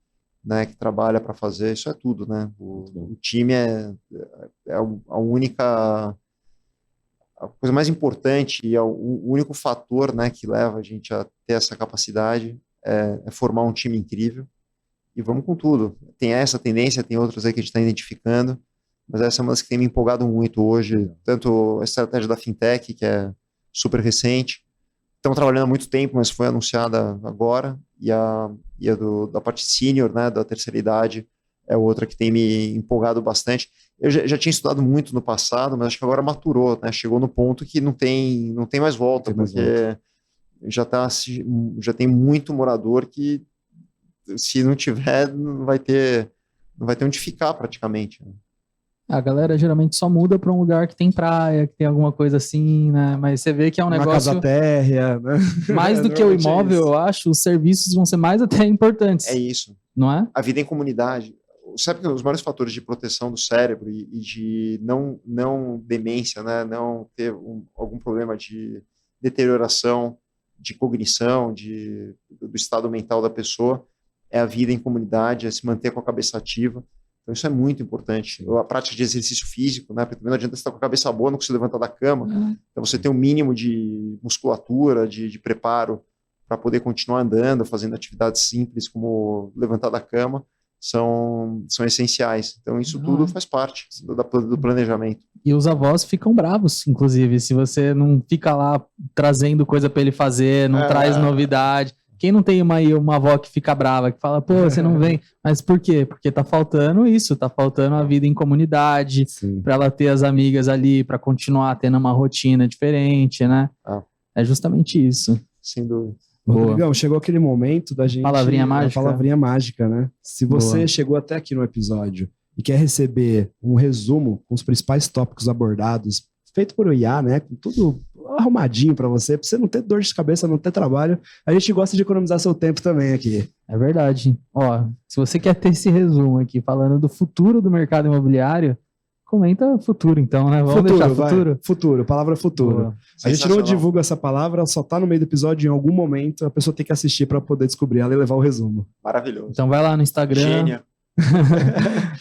né, que trabalha para fazer, isso é tudo, né? O time é a única, a coisa mais importante e é o único fator, né, que leva a gente a ter essa capacidade, é formar um time incrível, e vamos com tudo. Tem essa tendência, tem outras aí que a gente está identificando, mas essa é uma das que tem me empolgado muito hoje, tanto a estratégia da Fintech, que é super recente, estamos trabalhando há muito tempo, mas foi anunciada agora, e a da parte sênior, né, da terceira idade, é outra que tem me empolgado bastante. Eu já tinha estudado muito no passado, mas acho que agora maturou, né, chegou no ponto que não tem mais volta, porque já tem muito morador que, se não tiver, não vai ter onde ficar praticamente, né? A galera geralmente só muda para um lugar que tem praia, que tem alguma coisa assim, né? Mas você vê que é um negócio... Uma casa térrea, né? Mais do que o imóvel, eu acho, os serviços vão ser mais até importantes. É isso. Não é? A vida em comunidade. Sabe que os maiores fatores de proteção do cérebro e de não demência, né? Não ter algum problema de deterioração de cognição, do estado mental da pessoa, é a vida em comunidade, é se manter com a cabeça ativa. Então isso é muito importante. A prática de exercício físico, né? Porque também não adianta você estar com a cabeça boa, não conseguir levantar da cama. Então você tem um mínimo de musculatura, de preparo para poder continuar andando, fazendo atividades simples como levantar da cama, são essenciais. Então isso tudo faz parte do planejamento. E os avós ficam bravos, inclusive, se você não fica lá trazendo coisa para ele fazer, não traz novidade. Quem não tem uma avó que fica brava, que fala, pô, você não vem. Mas por quê? Porque tá faltando isso, tá faltando a vida em comunidade, para ela ter as amigas ali, para continuar tendo uma rotina diferente, né? É justamente isso. Sem dúvida. Rodrigão, chegou aquele momento da gente... Palavrinha mágica. Palavrinha mágica, né? Se você chegou até aqui no episódio e quer receber um resumo com os principais tópicos abordados, feito por IA, né? Com tudo arrumadinho para você não ter dor de cabeça, não ter trabalho, a gente gosta de economizar seu tempo também aqui. É verdade. Ó, se você quer ter esse resumo aqui falando do futuro do mercado imobiliário, comenta futuro então, né? Vamos deixar futuro? Futuro, palavra futuro. Boa. A gente não divulga essa palavra, só tá no meio do episódio, em algum momento a pessoa tem que assistir para poder descobrir ela e levar o resumo. Maravilhoso. Então vai lá no Instagram. Gênia.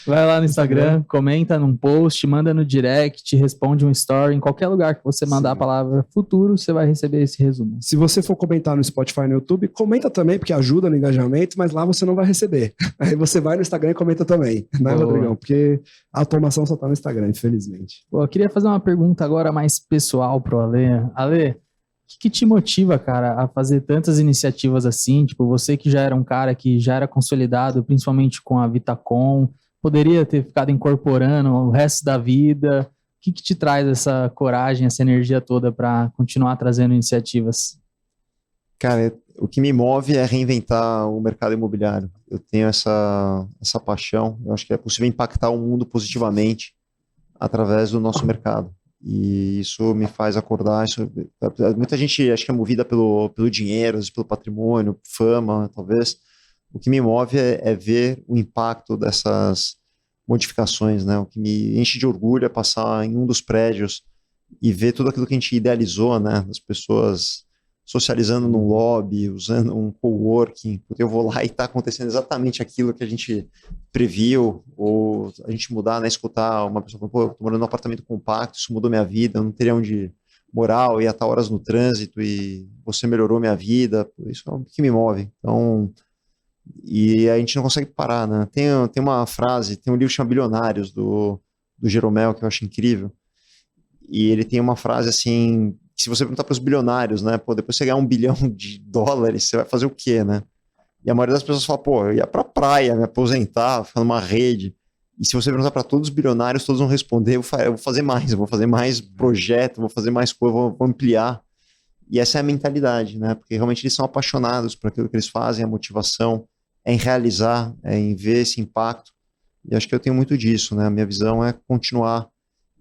Vai lá no Instagram, comenta num post, manda no direct, responde um story, em qualquer lugar que você mandar a palavra futuro, você vai receber esse resumo. Se você for comentar no Spotify e no YouTube, comenta também, porque ajuda no engajamento, mas lá você não vai receber. Aí você vai no Instagram e comenta também, né, Rodrigão? Porque a automação só tá no Instagram, infelizmente. Pô, eu queria fazer uma pergunta agora mais pessoal pro Ale. Ale, o que te motiva, cara, a fazer tantas iniciativas assim? Tipo, você que já era um cara que já era consolidado, principalmente com a Vitacom, poderia ter ficado incorporando o resto da vida. O que te traz essa coragem, essa energia toda para continuar trazendo iniciativas? Cara, o que me move é reinventar o mercado imobiliário. Eu tenho essa paixão. Eu acho que é possível impactar o mundo positivamente através do nosso mercado. E isso me faz acordar. Muita gente acho que é movida pelo dinheiro, pelo patrimônio, fama, talvez. O que me move é ver o impacto dessas modificações, né? O que me enche de orgulho é passar em um dos prédios e ver tudo aquilo que a gente idealizou, né? As pessoas socializando num lobby, usando um coworking. Eu vou lá e está acontecendo exatamente aquilo que a gente previu, ou a gente mudar, né? Escutar uma pessoa falando, pô, eu tô morando num apartamento compacto, isso mudou minha vida, eu não teria onde morar, eu ia estar horas no trânsito e você melhorou minha vida. Isso é o que me move. Então, e a gente não consegue parar, né? Tem uma frase, tem um livro chamado Bilionários, do Jeromel, que eu acho incrível, e ele tem uma frase assim, que se você perguntar para os bilionários, né, pô, depois você ganhar $1 bilhão, você vai fazer o quê, né? E a maioria das pessoas fala, pô, eu ia pra praia, me aposentar, ficar numa rede. E se você perguntar para todos os bilionários, todos vão responder, eu vou fazer mais, eu vou fazer mais projeto, vou fazer mais coisa, vou ampliar. E essa é a mentalidade, né? Porque realmente eles são apaixonados por aquilo que eles fazem, a motivação é em realizar, é em ver esse impacto. E acho que eu tenho muito disso, né? A minha visão é continuar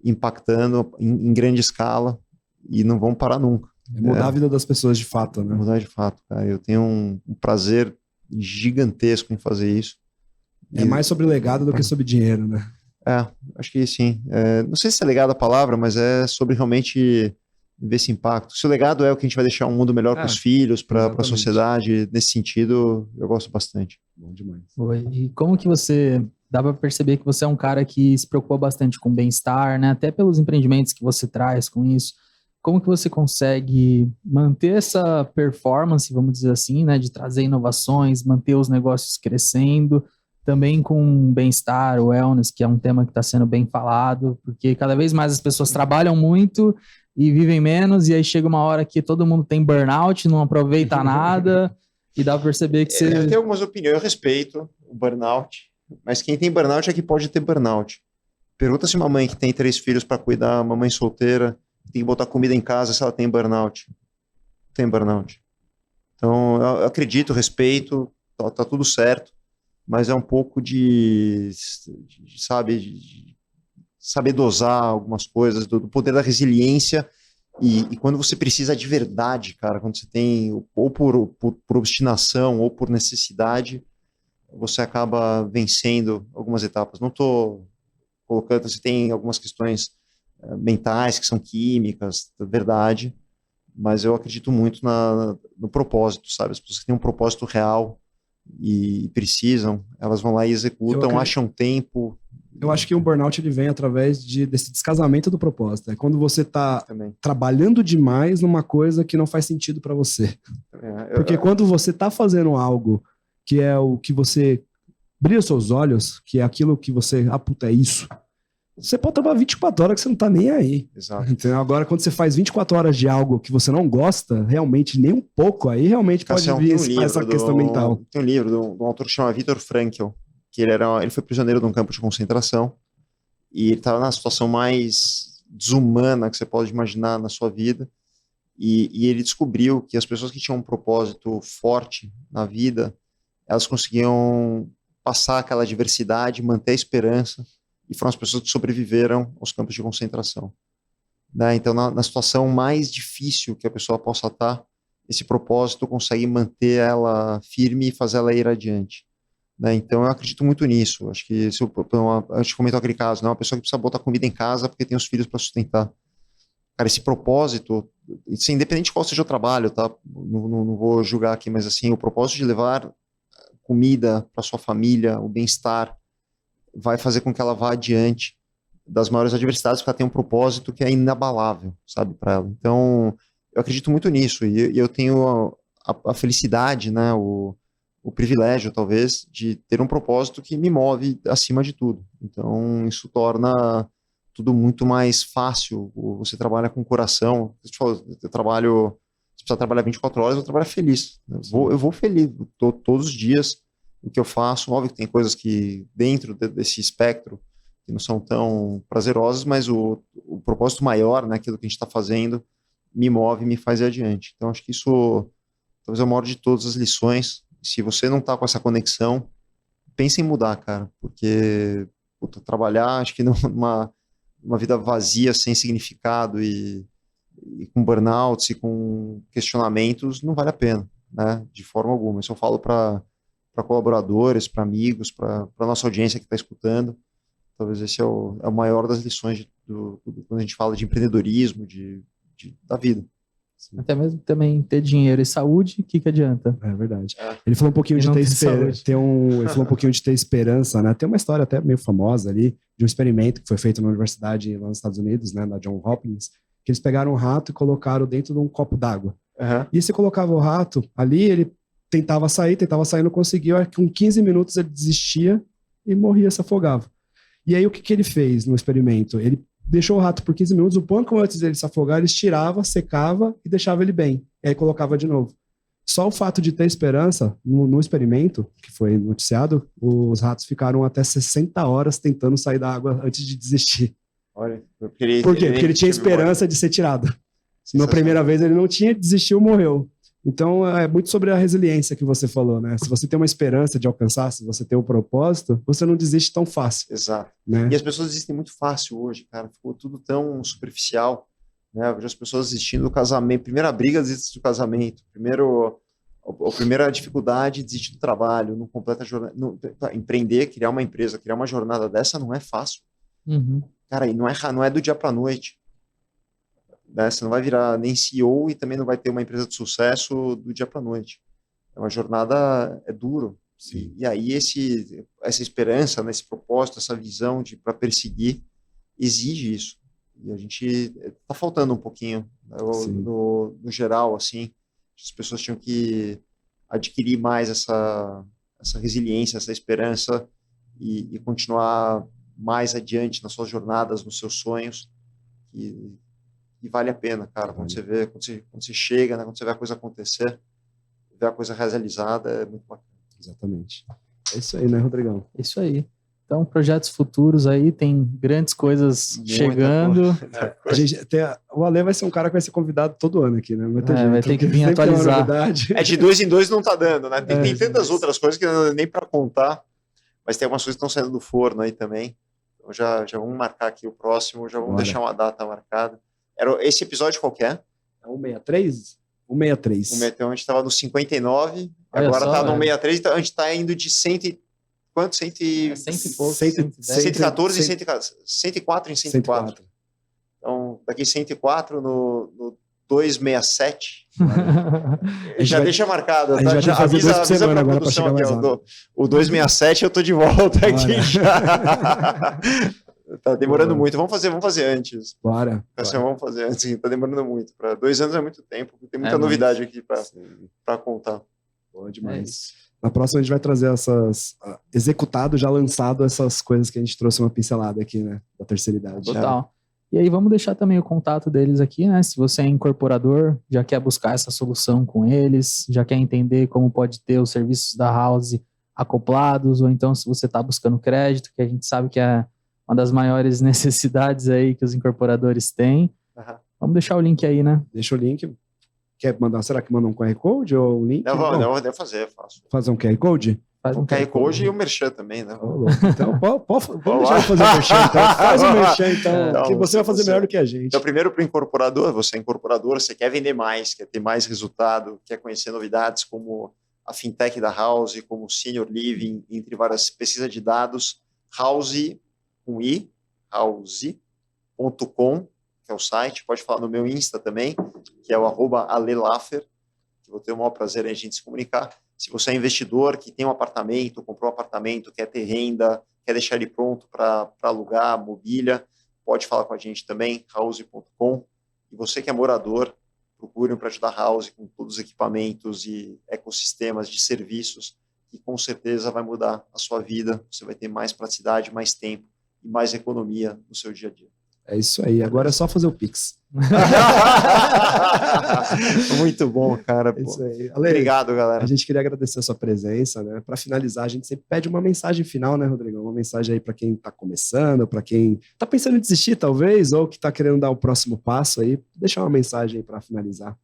impactando em grande escala e não vamos parar nunca. Mudar a vida das pessoas de fato, né? Mudar de fato, cara. Eu tenho um prazer gigantesco em fazer isso. É mais sobre legado do que sobre dinheiro, né? Acho que sim. Não sei se é legado a palavra, mas é sobre realmente ver esse impacto. Se o legado é o que a gente vai deixar um mundo melhor para os filhos, para a sociedade, nesse sentido, eu gosto bastante. Bom demais. E como que você... Dá para perceber que você é um cara que se preocupa bastante com bem-estar, né? Até pelos empreendimentos que você traz com isso. Como que você consegue manter essa performance, vamos dizer assim, né? De trazer inovações, manter os negócios crescendo, também com bem-estar, wellness, que é um tema que está sendo bem falado, porque cada vez mais as pessoas trabalham muito e vivem menos, e aí chega uma hora que todo mundo tem burnout, não aproveita nada, e dá para perceber que você... Eu tenho algumas opiniões, eu respeito o burnout, mas quem tem burnout é que pode ter burnout. Pergunta se uma mãe que tem 3 filhos para cuidar, uma mãe solteira, tem que botar comida em casa, se ela tem burnout. Tem burnout. Então, eu acredito, respeito, tá tudo certo, mas é um pouco de saber dosar algumas coisas, do poder da resiliência, e quando você precisa de verdade, cara, quando você tem, ou por obstinação, ou por necessidade, você acaba vencendo algumas etapas. Não estou colocando, você tem algumas questões mentais que são químicas, verdade, mas eu acredito muito no propósito, sabe? As pessoas que têm um propósito real e precisam, elas vão lá e executam, acham tempo. Eu acho que um burnout ele vem através desse descasamento do propósito. É quando você está trabalhando demais numa coisa que não faz sentido para você. Porque quando você está fazendo algo que é o que você brilha os seus olhos, que é aquilo que você, puta, é isso. Você pode trabalhar 24 horas que você não tá nem aí. Exato. Então, agora, quando você faz 24 horas de algo que você não gosta, realmente, nem um pouco, aí realmente pode vir essa questão mental. Tem um livro de um autor que chama Viktor Frankl, que ele foi prisioneiro de um campo de concentração, e ele estava na situação mais desumana que você pode imaginar na sua vida, e ele descobriu que as pessoas que tinham um propósito forte na vida, elas conseguiam passar aquela adversidade, manter a esperança, e foram as pessoas que sobreviveram aos campos de concentração. Né? Então, na situação mais difícil que a pessoa possa estar, esse propósito consegue manter ela firme e fazer ela ir adiante. Né? Então, eu acredito muito nisso. Acho que, a gente comentou aquele caso, né? Uma pessoa que precisa botar comida em casa porque tem os filhos para sustentar. Cara, esse propósito, assim, independente de qual seja o trabalho, tá? Não vou julgar aqui, mas assim, o propósito de levar comida para sua família, o bem-estar, vai fazer com que ela vá adiante das maiores adversidades, porque ela tem um propósito que é inabalável, sabe, para ela. Então, eu acredito muito nisso, e eu tenho a felicidade, né, o privilégio, talvez, de ter um propósito que me move acima de tudo. Então, isso torna tudo muito mais fácil. Você trabalha com o coração. Você precisa trabalhar 24 horas, eu trabalho feliz. Eu vou feliz todos os dias. O que eu faço, óbvio que tem coisas que dentro desse espectro que não são tão prazerosas, mas o propósito maior, né, aquilo que a gente está fazendo, me move e me faz ir adiante. Então, acho que isso talvez é o maior de todas as lições. Se você não está com essa conexão, pense em mudar, cara, porque trabalhar, acho que numa vida vazia, sem significado e com burnouts e com questionamentos, não vale a pena, né, de forma alguma. Isso eu falo para colaboradores, para amigos, para a nossa audiência que está escutando. Talvez esse é o maior das lições quando a gente fala de empreendedorismo, da vida. Sim. Até mesmo também ter dinheiro e saúde, o que adianta? É verdade. Ele falou um pouquinho de ele falou um pouquinho de ter esperança, né? Tem uma história até meio famosa ali, de um experimento que foi feito na universidade lá nos Estados Unidos, né, na Johns Hopkins, que eles pegaram um rato e colocaram dentro de um copo d'água. Uhum. E você colocava o rato ali, ele tentava sair, não conseguia, com 15 minutos ele desistia e morria, se afogava. E aí o que ele fez no experimento? Ele deixou o rato por 15 minutos, o pouco antes dele se afogar, ele estirava, secava e deixava ele bem. E aí colocava de novo. Só o fato de ter esperança, no experimento, que foi noticiado, os ratos ficaram até 60 horas tentando sair da água antes de desistir. Olha, por quê? Porque ele tinha esperança de ser tirado. Na primeira vez ele não tinha, desistiu, morreu. Então, é muito sobre a resiliência que você falou, né? Se você tem uma esperança de alcançar, se você tem um propósito, você não desiste tão fácil. Exato. Né? E as pessoas desistem muito fácil hoje, cara. Ficou tudo tão superficial, né? Eu vejo as pessoas desistindo do casamento. Primeira briga, desiste do casamento. A primeira dificuldade, desiste do trabalho. Não completa a jornada. Empreender, criar uma empresa, criar uma jornada dessa não é fácil. Uhum. Cara, e não é do dia para a noite. Né? Você não vai virar nem CEO e também não vai ter uma empresa de sucesso do dia para a noite. É uma jornada, é duro. Sim. E aí essa esperança, né, esse propósito, essa visão para perseguir, exige isso. E a gente está faltando um pouquinho, né, no geral, assim. As pessoas tinham que adquirir mais essa resiliência, essa esperança e continuar mais adiante nas suas jornadas, nos seus sonhos. E vale a pena, cara, quando você chega, né, quando você vê a coisa acontecer, vê a coisa realizada, é muito bacana. Exatamente. É isso aí, né, Rodrigão? É isso aí. Então, projetos futuros aí, tem grandes coisas chegando. O Ale vai ser um cara que vai ser convidado todo ano aqui, né? Vai ter que vir atualizar. De 2 em 2 não tá dando, né? Tem tantas outras coisas que não nem para contar, mas tem algumas coisas que estão saindo do forno aí também. Então já vamos marcar aqui o próximo, já vamos deixar uma data marcada. Esse episódio qualquer? É 163? 163. Então a gente estava no 59, agora está no 63, então a gente está indo de 100 quanto? 100 e pouco. 114 e 104 em 104. Então, daqui 104, no 267. Já deixa marcado, tá? Já avisa pra produção aqui, o 267 eu tô de volta aqui já. Tá demorando muito, vamos fazer antes. Bora. Vamos fazer antes, tá demorando muito. Para 2 anos é muito tempo, tem muita novidade aqui para contar. Boa demais. Na próxima a gente vai trazer executado, já lançado essas coisas que a gente trouxe uma pincelada aqui, né? Da terceira idade. Total. E aí vamos deixar também o contato deles aqui, né? Se você é incorporador, já quer buscar essa solução com eles, já quer entender como pode ter os serviços da House acoplados, ou então se você está buscando crédito, que a gente sabe que é uma das maiores necessidades aí que os incorporadores têm. Vamos deixar o link aí, né? Deixa o link. Quer mandar? Será que manda um QR Code ou um link? Não, devo fazer, faço. Fazer um QR Code? Faz um QR Code e o merchan também, né? Então, vamos deixar eu fazer o merchan, então. Faz o merchan, então, que você vai fazer melhor do que a gente. Então, primeiro para o incorporador, você é incorporador, você quer vender mais, quer ter mais resultado, quer conhecer novidades como a fintech da House, como o Senior Living, entre várias pesquisas de dados, House, com I, house.com, que é o site, pode falar no meu Insta também, que é o @alelaffer, que vou ter o maior prazer em a gente se comunicar. Se você é investidor que tem um apartamento, comprou um apartamento, quer ter renda, quer deixar ele pronto para alugar, mobília, pode falar com a gente também, house.com. E você que é morador, procure para ajudar a House com todos os equipamentos e ecossistemas de serviços, que com certeza vai mudar a sua vida. Você vai ter mais praticidade, mais tempo e mais economia no seu dia a dia. É isso aí, agora é só fazer o Pix. Muito bom, cara. É isso aí. Ale, obrigado, galera. A gente queria agradecer a sua presença, né? Para finalizar, a gente sempre pede uma mensagem final, né, Rodrigo? Uma mensagem aí para quem está começando, para quem está pensando em desistir, talvez, ou que está querendo dar o próximo passo aí. Deixa uma mensagem aí para finalizar.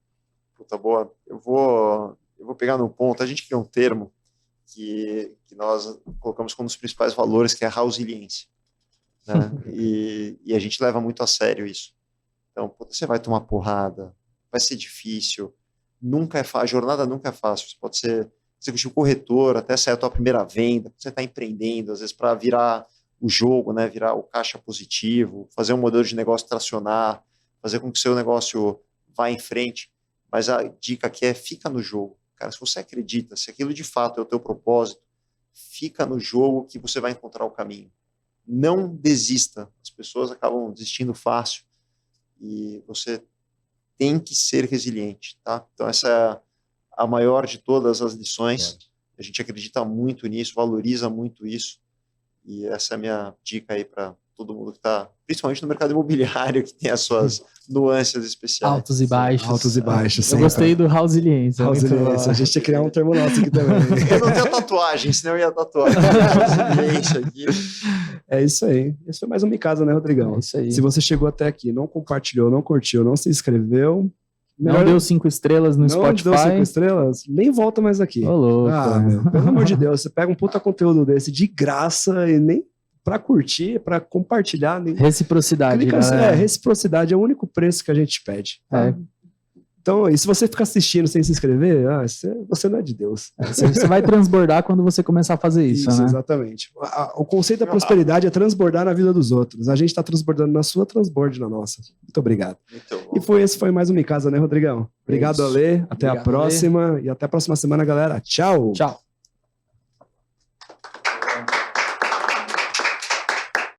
Puta, boa. Eu vou pegar num ponto. A gente criou um termo que nós colocamos como um dos principais valores, que é a resiliência. Né? E a gente leva muito a sério isso. Então, você vai tomar porrada, vai ser difícil, nunca é fácil, a jornada nunca é fácil. Você pode ser executivo corretor, até sair a tua primeira venda, você está empreendendo, às vezes para virar o jogo, né? Virar o caixa positivo, fazer um modelo de negócio tracionar, fazer com que o seu negócio vá em frente. Mas a dica aqui é, fica no jogo. Cara, se você acredita, se aquilo de fato é o teu propósito, fica no jogo que você vai encontrar o caminho. Não desista. As pessoas acabam desistindo fácil e você tem que ser resiliente, tá? Então essa é a maior de todas as lições. A gente acredita muito nisso, valoriza muito isso e essa é a minha dica aí para todo mundo que está, principalmente no mercado imobiliário, que tem as suas nuances especiais. Altos e baixos. Altos e baixos. Eu gostei do resiliência. A gente tinha que criar um termo nosso aqui também. Eu não tenho tatuagem, senão eu ia tatuar. Aqui. É isso aí. Esse foi mais um Micasa, né, Rodrigão? É isso aí. Se você chegou até aqui, não compartilhou, não curtiu, não se inscreveu... Não deu 5 estrelas no Spotify. Não deu 5 estrelas? Nem volta mais aqui. Ô, louco. Meu, pelo amor de Deus, você pega um puta conteúdo desse de graça e nem pra curtir, pra compartilhar. Nem... Reciprocidade. Reciprocidade é o único preço que a gente pede. Tá? É. Então, e se você ficar assistindo sem se inscrever, você não é de Deus. Você vai transbordar quando você começar a fazer isso, né? Exatamente. O conceito da prosperidade é transbordar na vida dos outros. A gente está transbordando na sua, transborde na nossa. Muito obrigado. Esse foi mais um Micasa, né, Rodrigão? Obrigado, Ale. Até a próxima. Ale. E até a próxima semana, galera. Tchau. Tchau.